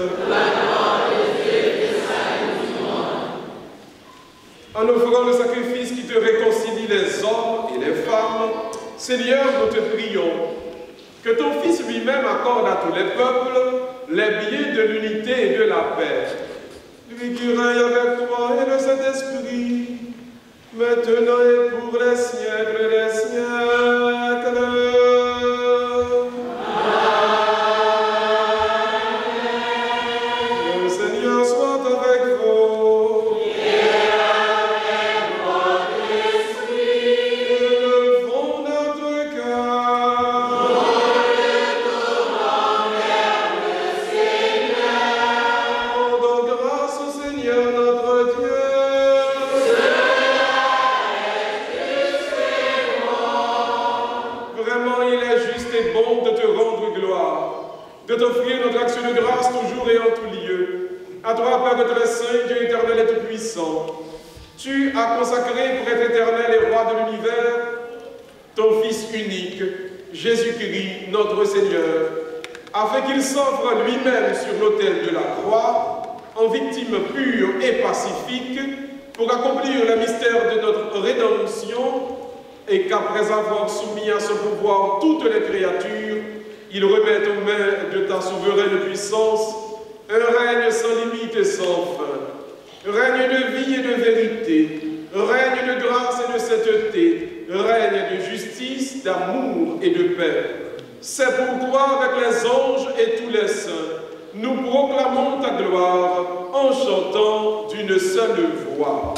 En offrant le sacrifice qui te réconcilie les hommes et les femmes, Seigneur, nous te prions que ton Fils lui-même accorde à tous les peuples les biens de l'unité et de la paix. Lui qui règne avec toi et le Saint-Esprit, maintenant et pour les siècles des siècles. Le Seigneur soit avec vous. Et avec votre esprit. Élevons notre cœur. Rendons grâce au Seigneur notre Dieu. Vraiment, il est juste et bon de te rendre gloire, de t'offrir notre action de grâce toujours et en tout lieu. À toi, Père de tous les saints, Dieu éternel et tout-puissant, tu as consacré pour être éternel et roi de l'univers ton Fils unique, Jésus-Christ, notre Seigneur, afin qu'il s'offre lui-même sur l'autel de la croix, en victime pure et pacifique, pour accomplir le mystère de notre rédemption, et qu'après avoir soumis à son pouvoir toutes les créatures, il remette aux mains de ta souveraine puissance un règne sans limite et sans fin, règne de vie et de vérité, règne de grâce et de sainteté, règne de justice, d'amour et de paix. C'est pourquoi, avec les anges et tous les saints, nous proclamons ta gloire en chantant d'une seule voix.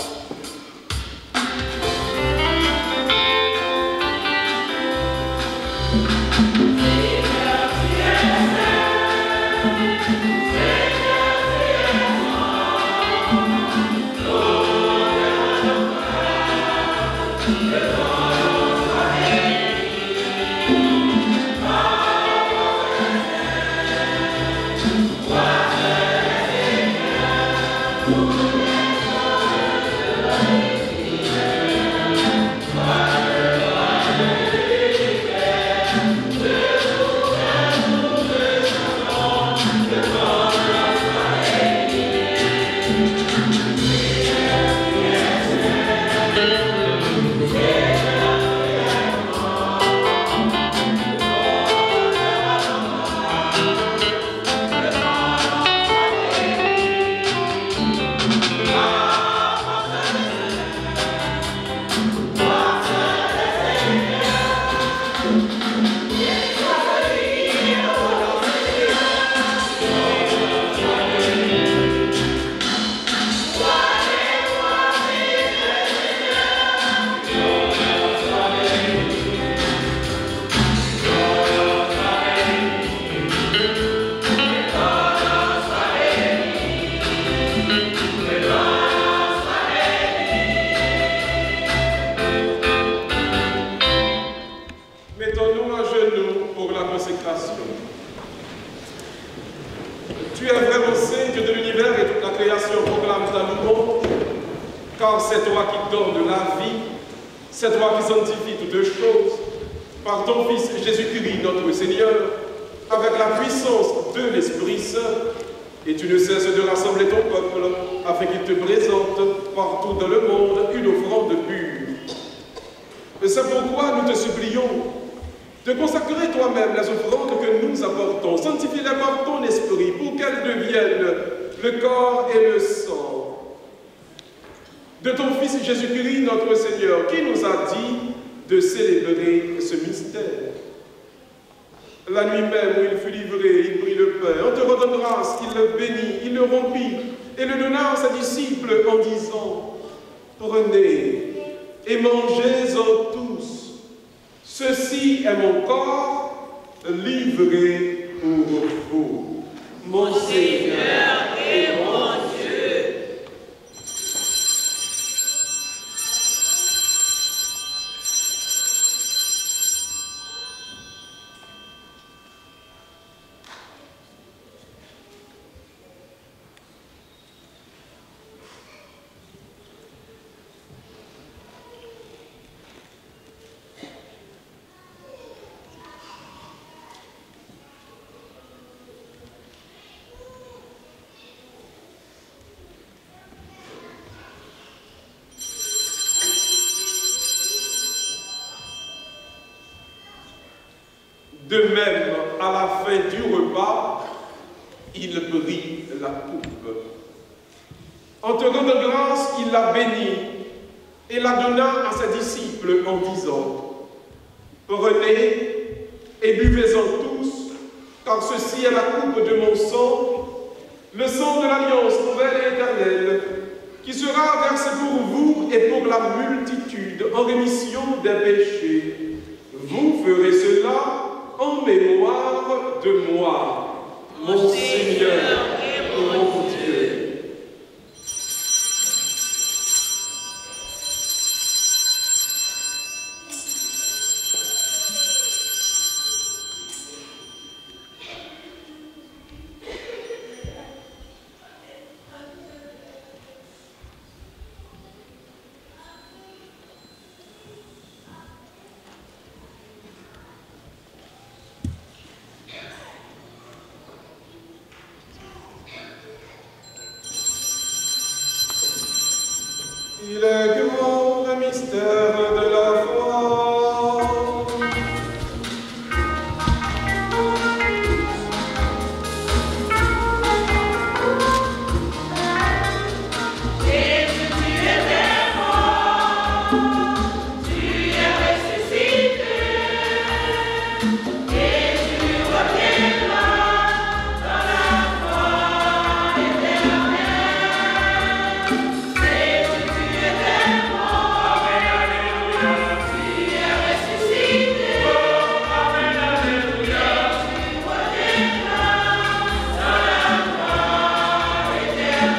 Mettons-nous à genoux pour la consécration. Tu es vraiment saint, Dieu de l'univers, et toute la création proclame ta louange, car c'est toi qui donnes la vie, c'est toi qui sanctifies toutes choses, par ton Fils Jésus-Christ, notre Seigneur, avec la puissance de l'Esprit Saint, et tu ne cesses de rassembler ton peuple, afin qu'il te présente partout dans le monde une offrande pure. Et c'est pourquoi nous te supplions de consacrer toi-même les offrandes que nous apportons, sanctifie-les par ton esprit, pour qu'elles deviennent le corps et le sang de ton Fils Jésus-Christ, notre Seigneur, qui nous a dit de célébrer ce mystère. La nuit même où il fut livré, il prit le pain. En te rendant grâce, il le bénit, il le rompit et le donna à ses disciples en disant: prenez et mangez-en tous. Ceci est mon corps livré pour vous. Mon Seigneur et mon Dieu. De même, à la fin du repas, il prit la coupe. En te rendant grâce, il la bénit et la donna à ses disciples en disant: Prenez et buvez-en tous, car ceci est la coupe de mon sang, le sang de l'alliance nouvelle et éternelle, qui sera versé pour vous et pour la multitude en rémission des péchés. Vous ferez cela en mémoire de moi, mon Seigneur et mon Dieu. Il est grand le mystère de la foi. Jésus, tu es mort, tu es ressuscité, et tu reviendras dans la foi éternelle. Jésus, tu es mort, Alléluia, tu es ressuscité, Amen, Alléluia, tu reviendras dans la foi éternelle.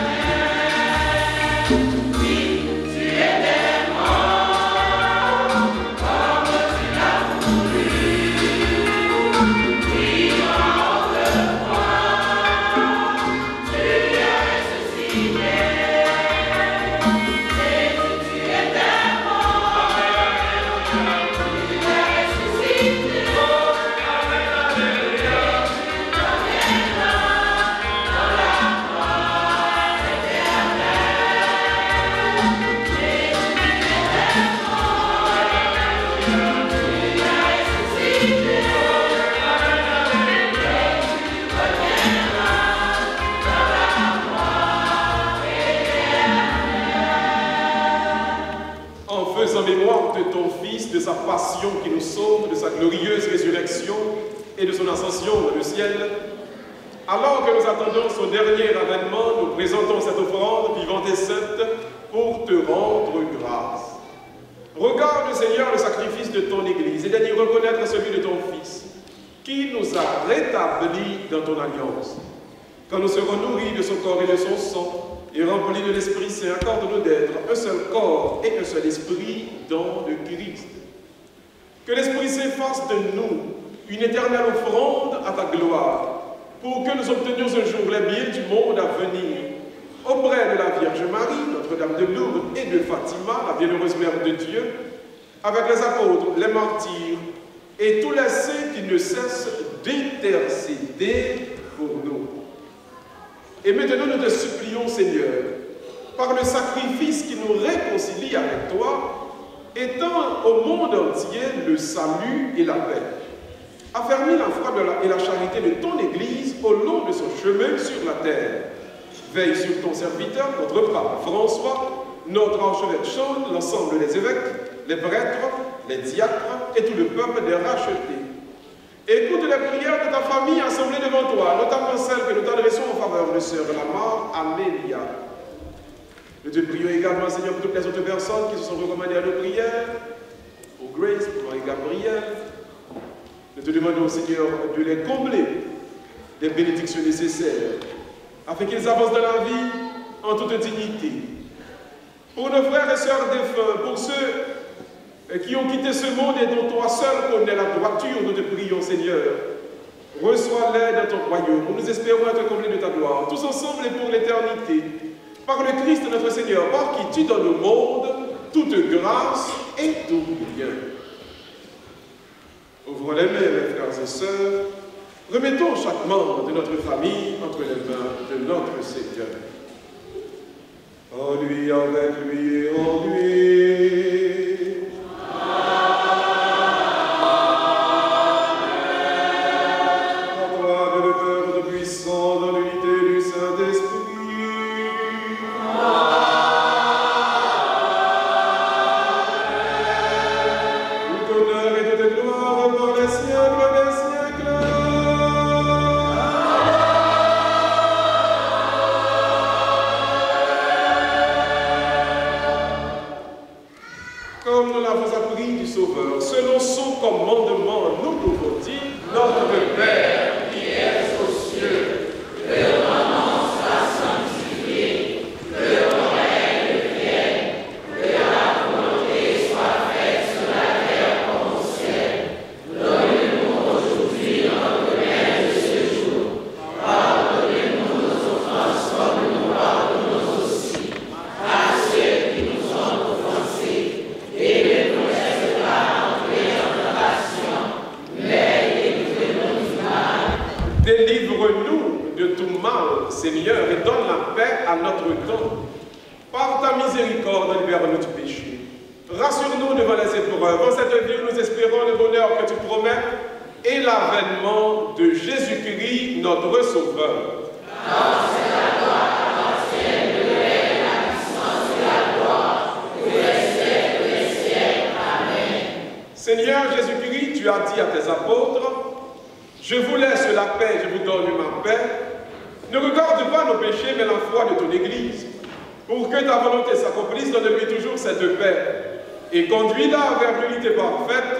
Oui, tu étais mort, comme tu l'as voulu, vivant de moi, tu es ressuscité. Jésus, tu étais mort, Alléluia, tu es ressuscité, Amen, Alléluia, tu reviendras dans la foi éternelle. Jésus, tu étais mort, Alléluia, tu es ressuscité, Amen, Alléluia, tu reviendras dans la foi éternelle. En faisant mémoire de ton Fils, de sa passion qui nous sauve, de sa glorieuse résurrection et de son ascension dans le ciel, alors que nous attendons son dernier avènement, nous présentons cette offrande vivante et sainte pour te rendre grâce. Regarde, Seigneur, le sacrifice de ton Église et daigne reconnaître celui de ton Fils, qui nous a rétablis dans ton alliance. Quand nous serons nourris de son corps et de son sang, et remplis de l'Esprit Saint, accorde-nous d'être un seul corps et un seul esprit dans le Christ. Que l'Esprit Saint fasse de nous une éternelle offrande à ta gloire, pour que nous obtenions un jour les biens du monde à venir, auprès de la Vierge Marie, Notre-Dame de Lourdes et de Fatima, la bienheureuse Mère de Dieu, avec les apôtres, les martyrs et tous les saints qui ne cessent d'intercéder pour nous. Et maintenant, nous te supplions, Seigneur, par le sacrifice qui nous réconcilie avec toi, étends au monde entier le salut et la paix. Affermis la foi et la charité de ton Église au long de son chemin sur la terre. Veille sur ton serviteur, notre pape François, notre archevêque Charles, l'ensemble des évêques, les prêtres, les diacres et tout le peuple des rachetés. Écoute les prières de ta famille assemblée devant toi, notamment celles que nous t'adressons en faveur de sœur Lamar Amélia. Nous te prions également, Seigneur, pour toutes les autres personnes qui se sont recommandées à nos prières, pour Grace, pour Marie-Gabriel. Nous te demandons, Seigneur, de les combler des bénédictions nécessaires, afin qu'ils avancent dans la vie en toute dignité. Pour nos frères et sœurs défunts, pour ceux qui ont quitté ce monde et dont toi seul connais la droiture, nous te prions, Seigneur. Reçois-les dans ton royaume, où nous espérons être comblés de ta gloire, tous ensemble et pour l'éternité, par le Christ notre Seigneur, par qui tu donnes au monde toute grâce et tout bien. Ouvrons les mains, mes frères et sœurs, remettons chaque membre de notre famille entre les mains de notre Seigneur. En lui, avec lui et en lui. Amen. Délivre-nous de tout mal, Seigneur, et donne la paix à notre temps. Par ta miséricorde, libère-nous du péché. Rassure-nous devant les épreuves. En cette vie, nous espérons le bonheur que tu promets et l'avènement de Jésus-Christ, notre Sauveur. Seigneur Jésus-Christ, tu as dit à tes apôtres, je vous laisse la paix, je vous donne ma paix. Ne regarde pas nos péchés, mais la foi de ton Église. Pour que ta volonté s'accomplisse, donne-lui toujours cette paix. Et conduis-la vers l'unité parfaite,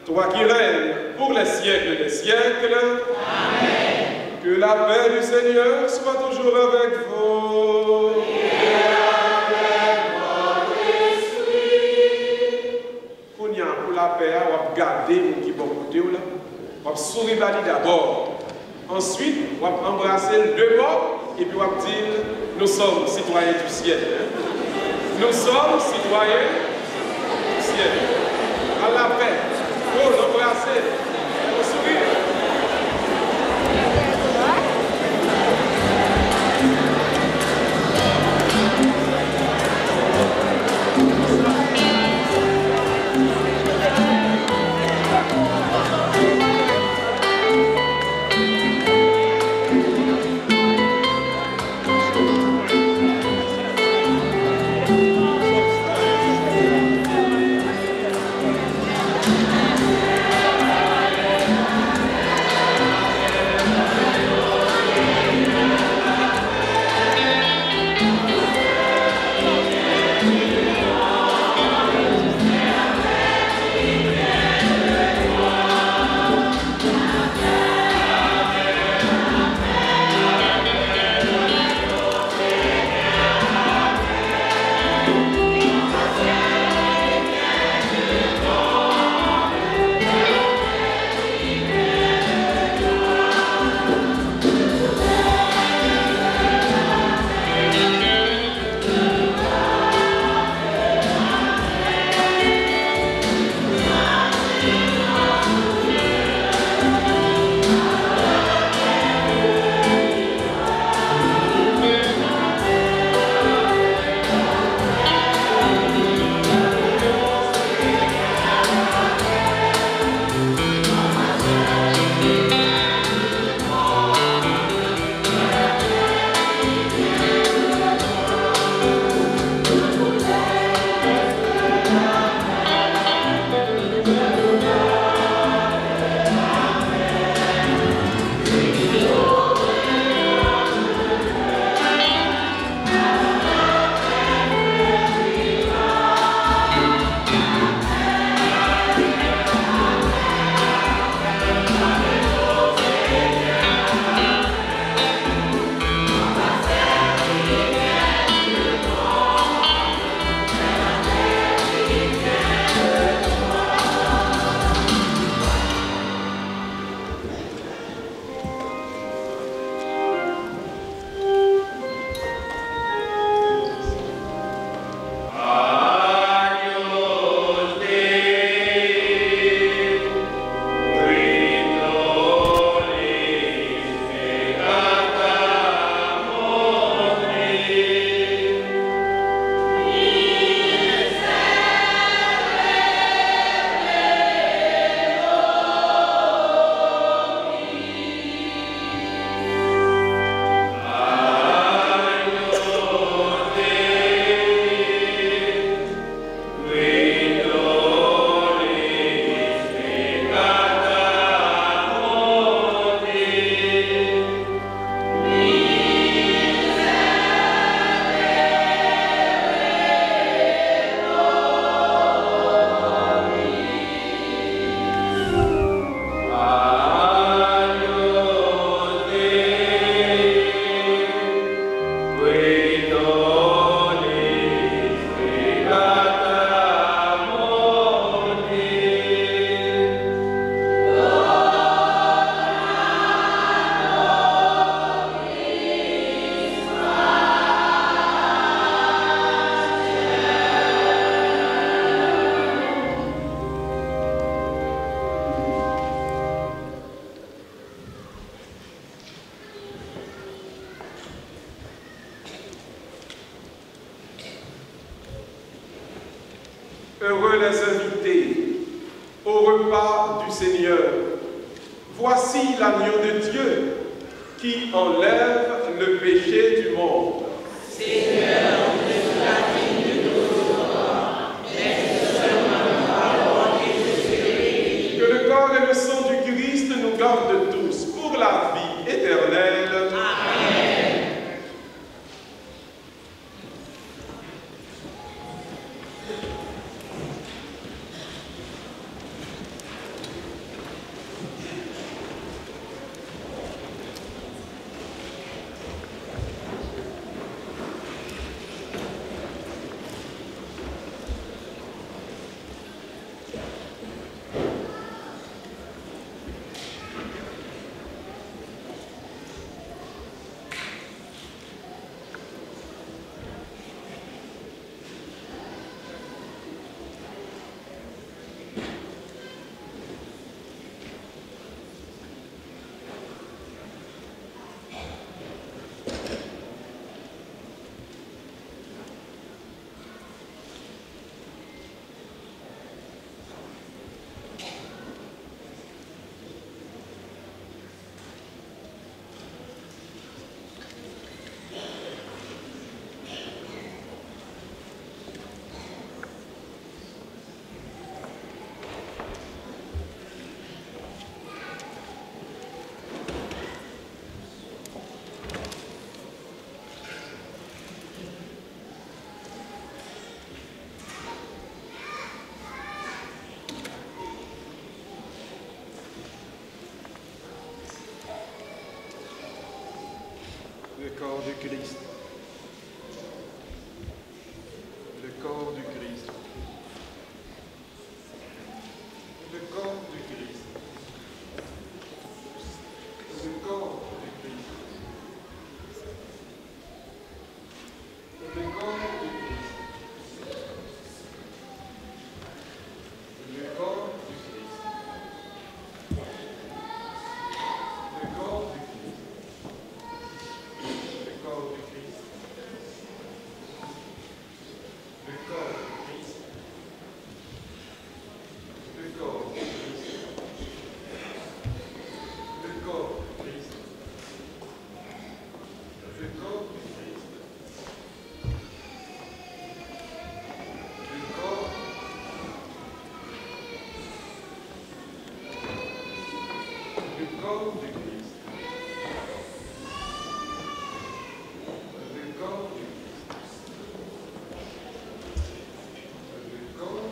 toi qui règnes pour les siècles des siècles. Amen. Que la paix du Seigneur soit toujours avec vous. Et avec votre esprit. Pour la paix, on va garder ce qui est bon côté. On va sourire d'abord. Ensuite, on va embrasser le deux bords et puis on va dire, nous sommes citoyens du ciel. Nous sommes citoyens du ciel. À la paix. Pour l'embrasser. Pour sourire. Amen. Heureux les invités au repas du Seigneur. Voici l'agneau de Dieu qui enlève le péché du monde. Seigneur, je suis la digne de nos droits, mais seulement une parole et je serai guéri. Que le corps et le sang du Christ nous gardent tous pour la vie éternelle. Amen. Le corps du Christ. Le corps du Christ. Le corps du Christ. Le corps du Christ. Le corps du Christ. Le corps du Christ. Le corps du Christ. Le corps du Christ. Le corps du Christ. Le corps du Christ. Le corps du Christ. Le corps du Christ. Le corps. Le corps du Christ. Le corps du Christ. Le corps.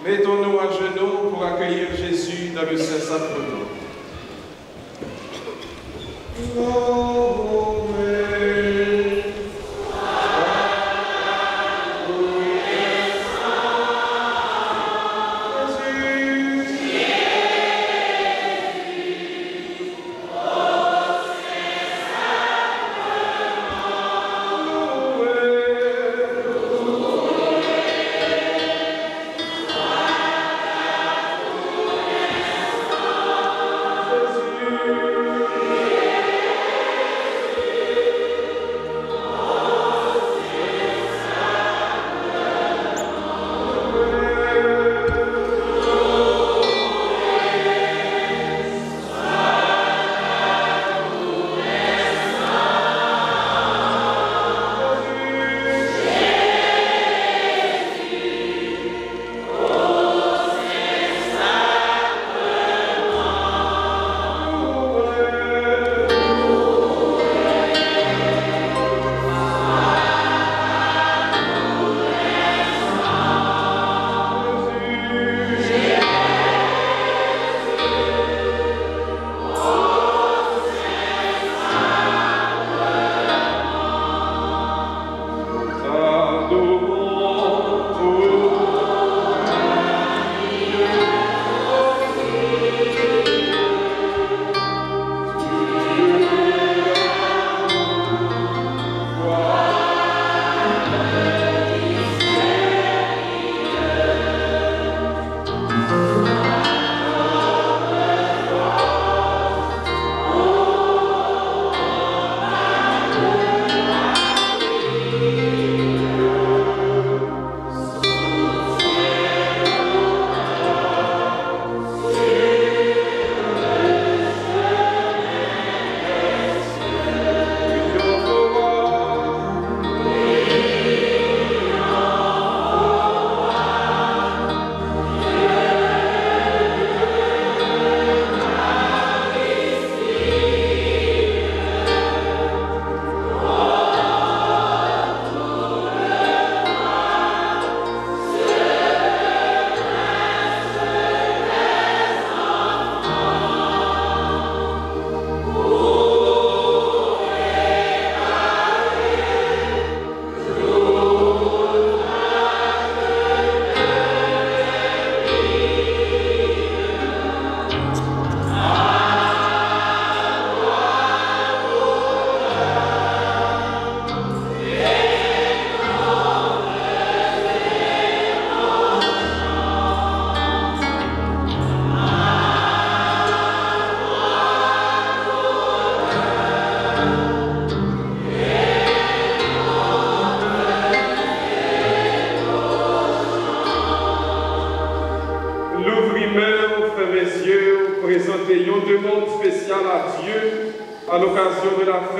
Mettons-nous à genoux pour accueillir Jésus dans le Saint-Sacrement. Amen.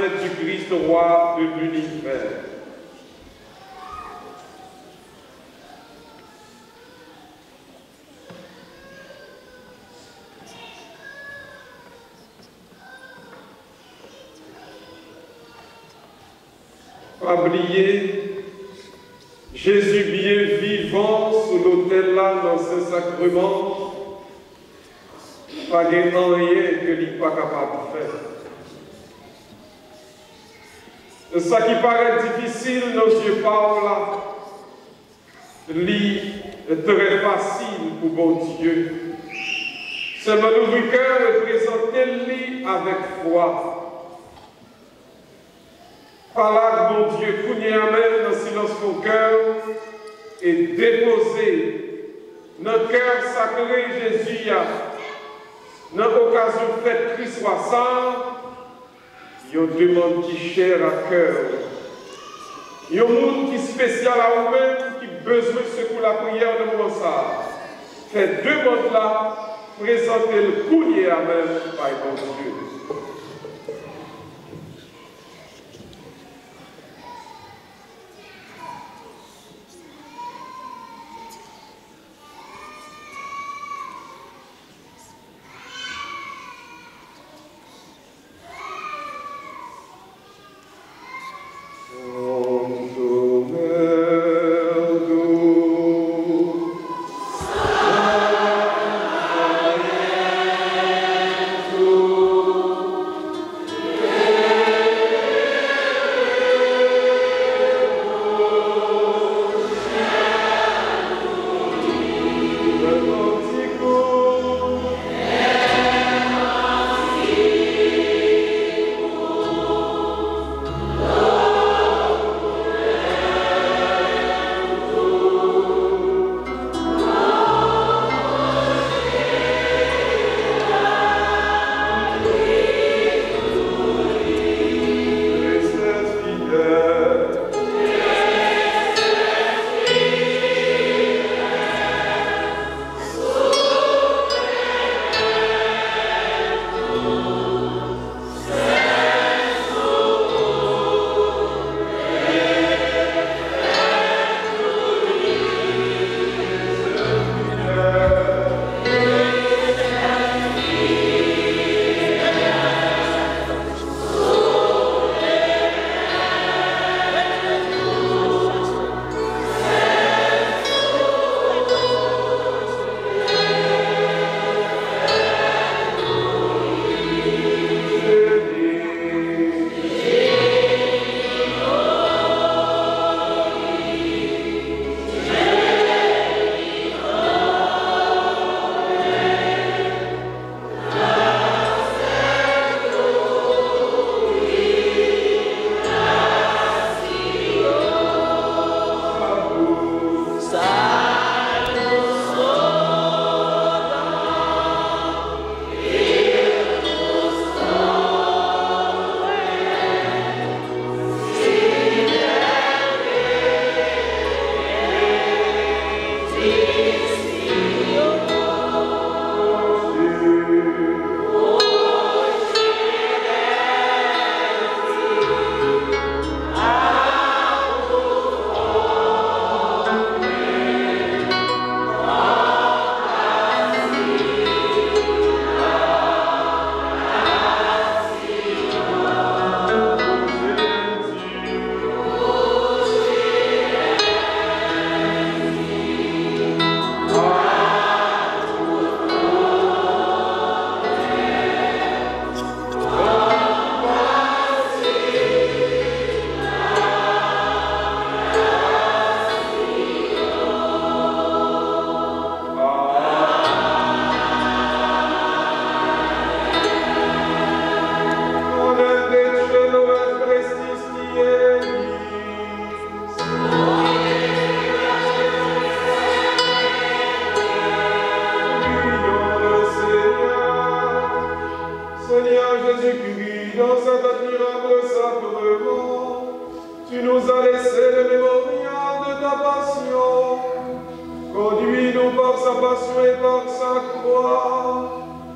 fête du Christ roi de l'univers. Oublié, Jésus bien vivant sous l'autel là dans ce sacrement, pas de rien que il n'est pas capable de faire. De ça qui paraît difficile, nos yeux parlent là, est très facile pour bon Dieu. Seulement l'ouvrir cœur et présenter-lui avec foi. Par là, mon Dieu, qu'on y amène dans silence mon cœur et déposer notre cœur sacré Jésus dans l'occasion fête Christ soit saint. Il y a deux mondes qui chèrent à cœur. Il y a un monde qui est spécial à vous-même, qui a besoin de secouer la prière de mon ça. Faites deux mondes là, présentez le courrier à même par mon Dieu.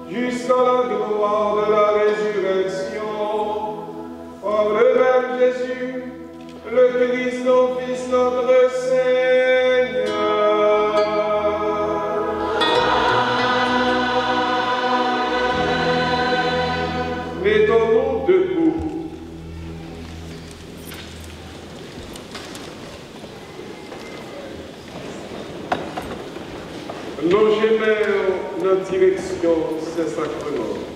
Jusqu'à la gloire de la résurrection, Par le même Jésus, le Christ, ton Fils, notre Seigneur. Mettons-nous debout. Logez-nous notre direction, ces sacrements.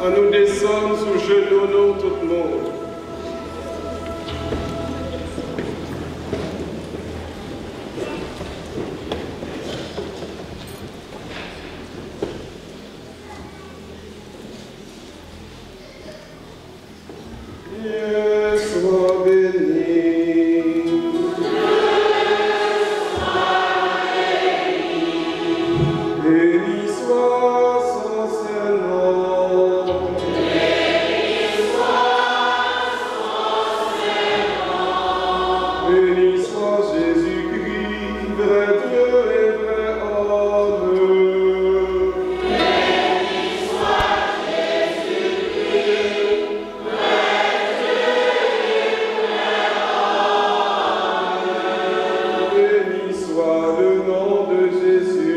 En nous descendons sous genoux, nous, tout le monde. Sois béni. Béni soit son Saint-Nom. Béni soit Jésus-Christ, vrai Dieu et vrai homme. Béni soit le nom de Jésus.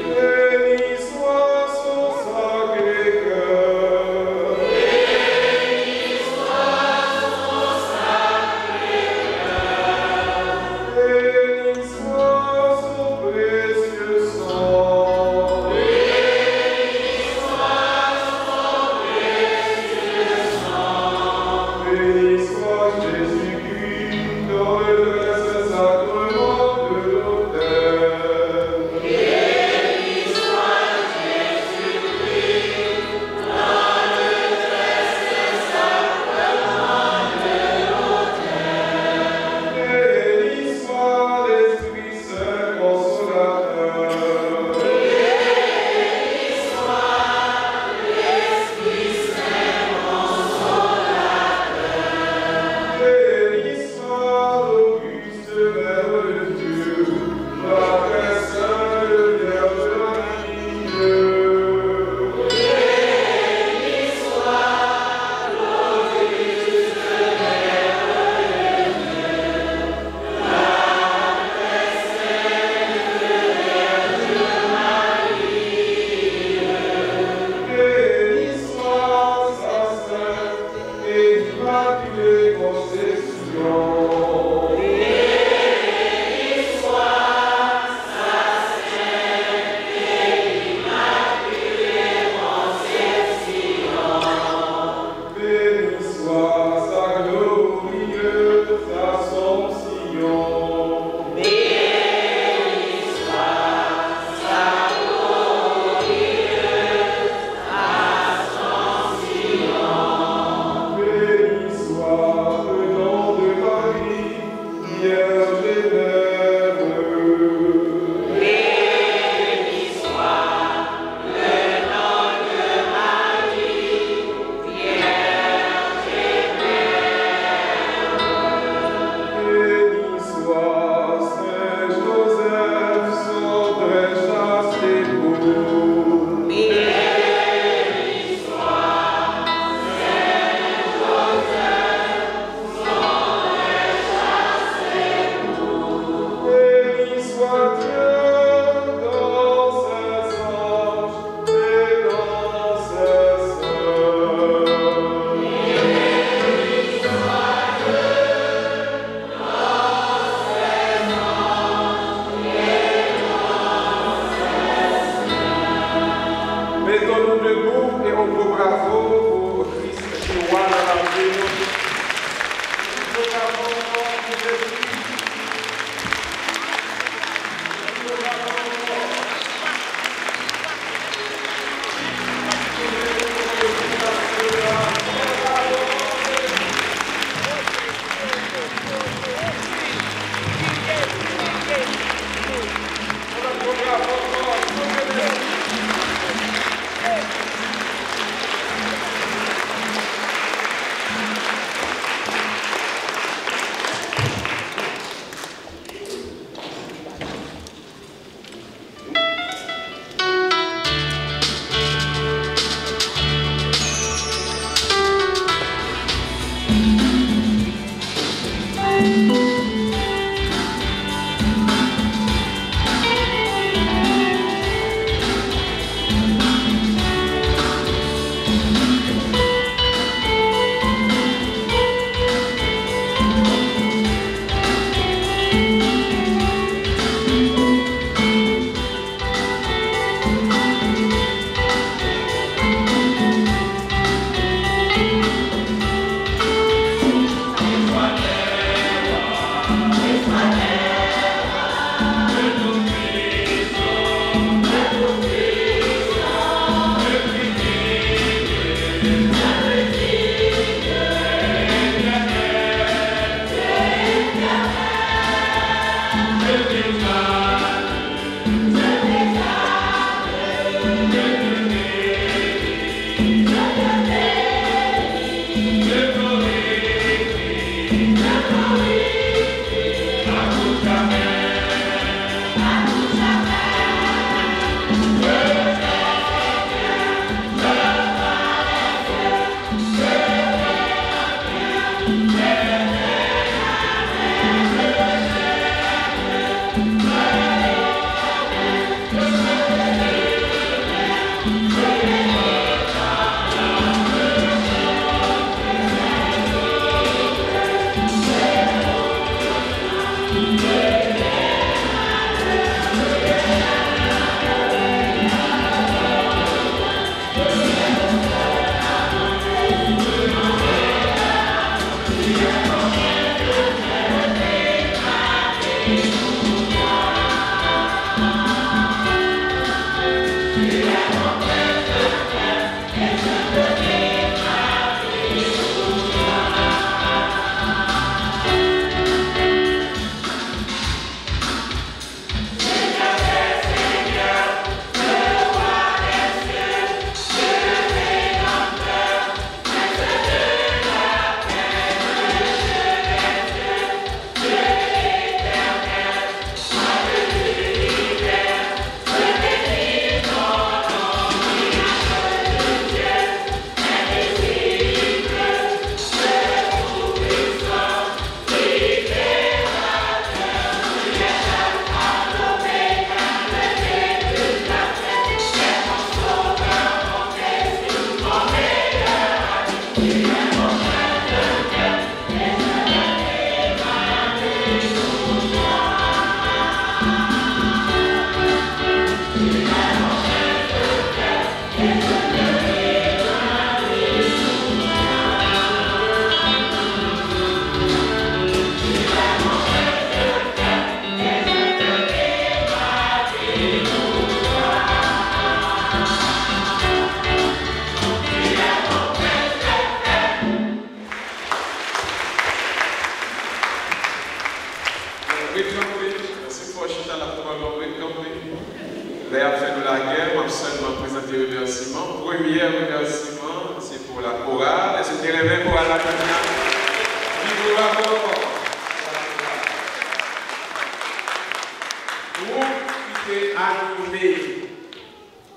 Béni soit son Sacré-Cœur. Béni soit son précieux sang. Béni soit Jésus-Christ dans le très saint sacrement de l'autel. Béni soit l'Esprit Saint consolateur. Béni soit l'auguste Mère de Dieu, la très sainte Vierge Marie. Béni soit sa sainte et immaculée conception. Béni soit sa glorieuse Assomption. Béni soit le nom de Marie, Vierge et Mère. Béni soit Saint Joseph, son très chaste époux. Béni soit Dieu dans ses anges et dans ses saints. Mettons-nous debout et on peut bravo pour Christ qui roi dans la vie. Nous bravo pour Jésus.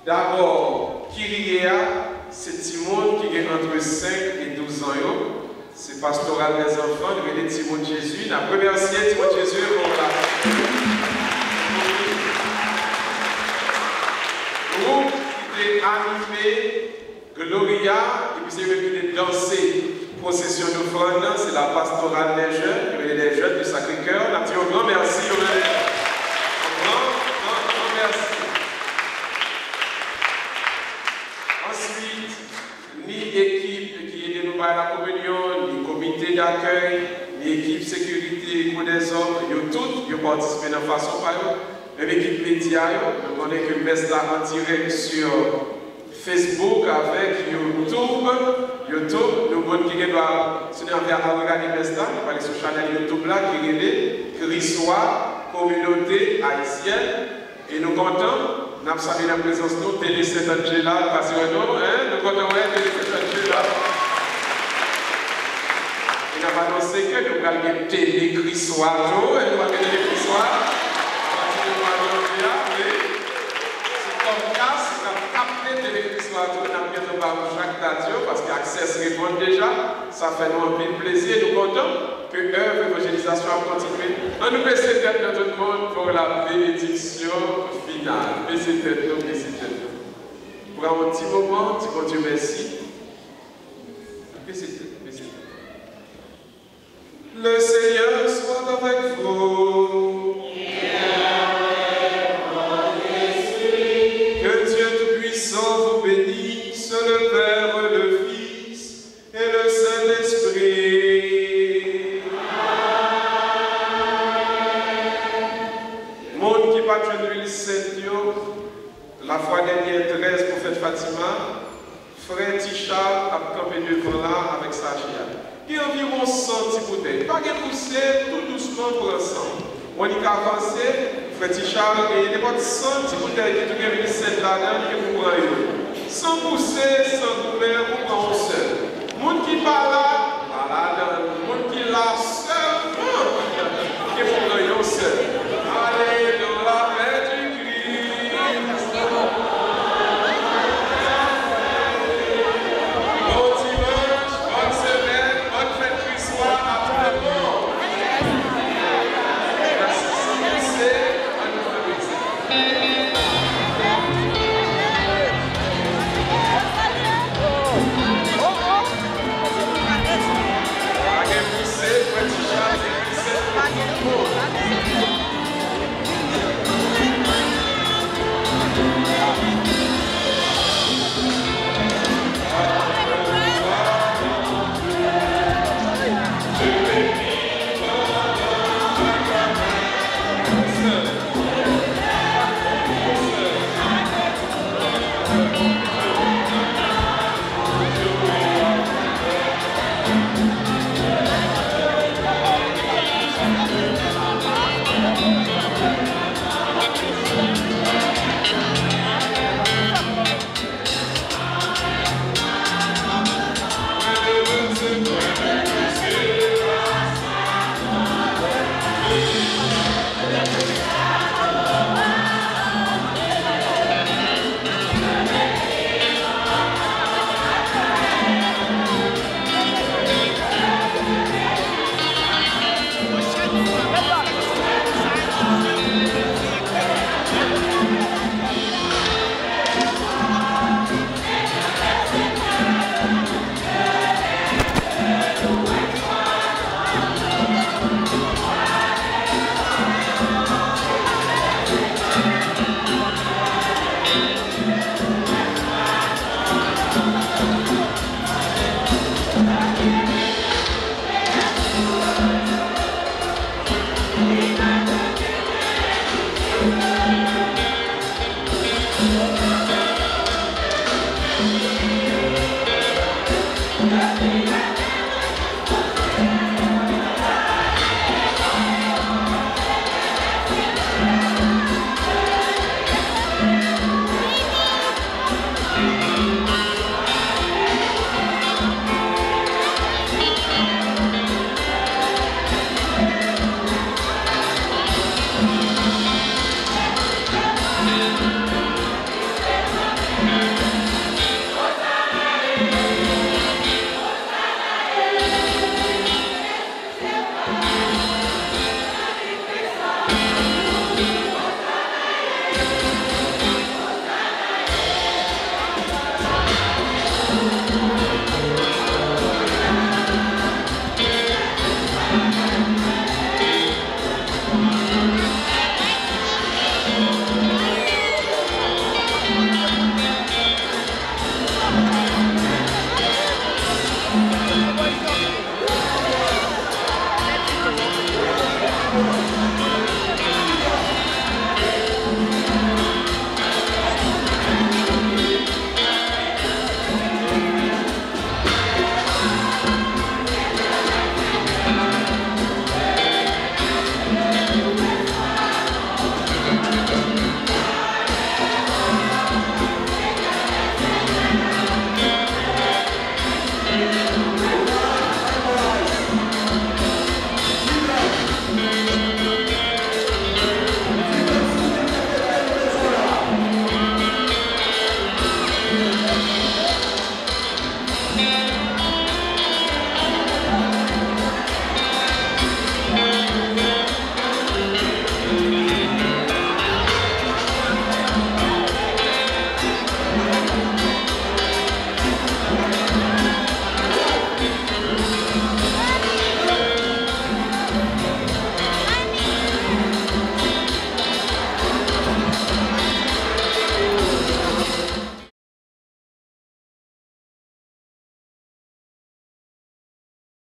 D'abord, Kyria, c'est Timon qui est entre 5 et 12 ans. C'est pastoral des enfants, de Timon Jésus. La première sienne, Timon Jésus, on l'a. Groupe qui est animé, Gloria, et puis c'est eux qui est dansé. Procession d'offrande, c'est la pastorale des jeunes, les jeunes du Sacré-Cœur. On a dit un grand merci. Un grand merci. Ensuite, ni équipe qui aide nous par la communion, ni comité d'accueil, ni équipe sécurité pour des hommes, ils ont participé de façon par eux. Même équipe média, on connaît que le messe là en direct sur Facebook avec YouTube, le monde qui doit se regarder le messe là, on va aller sur le channel YouTube là qui est Christois, communauté haïtienne, et nous comptons. Nous avons salué la présence de nous, Télé Saint-Angela, parce que nous comptons Télé Saint-Angela. Et nous avons annoncé que nous allons avoir Télé Christois, et nous allons avoir Télé Christois. C'est comme casse, nous avons capté Télé Christois, nous avons bientôt par chaque radio, parce qu'Access répond déjà, ça fait nous un peu de plaisir, nous comptons que l'œuvre d'évangélisation a continué. On nous baisse tête dans tout le monde pour la bénédiction finale. Baissez tête, nous, baissez tête. Pour un petit moment, dis bon Dieu merci. Baissez tête, baissez tête. Le Seigneur soit avec vous. Que Dieu Tout-Puissant vous bénisse, le Père, le Fils et le Saint-Esprit. La fois dernière, 13 prophète Fatima, frère Tichard a campé devant là avec sa chienne. Il y a environ 100 bouteilles. Pas de pousser, tout doucement pour ensemble. On y a avancé, frère Tichard, et il y a des 100 bouteilles qui sont venues cette là-dedans, qui vous prennent. Sans pousser, sans douleur, vous prenez seul. Monde qui parle là, voilà, monde qui est là seul, qui vous prend seul. Sir.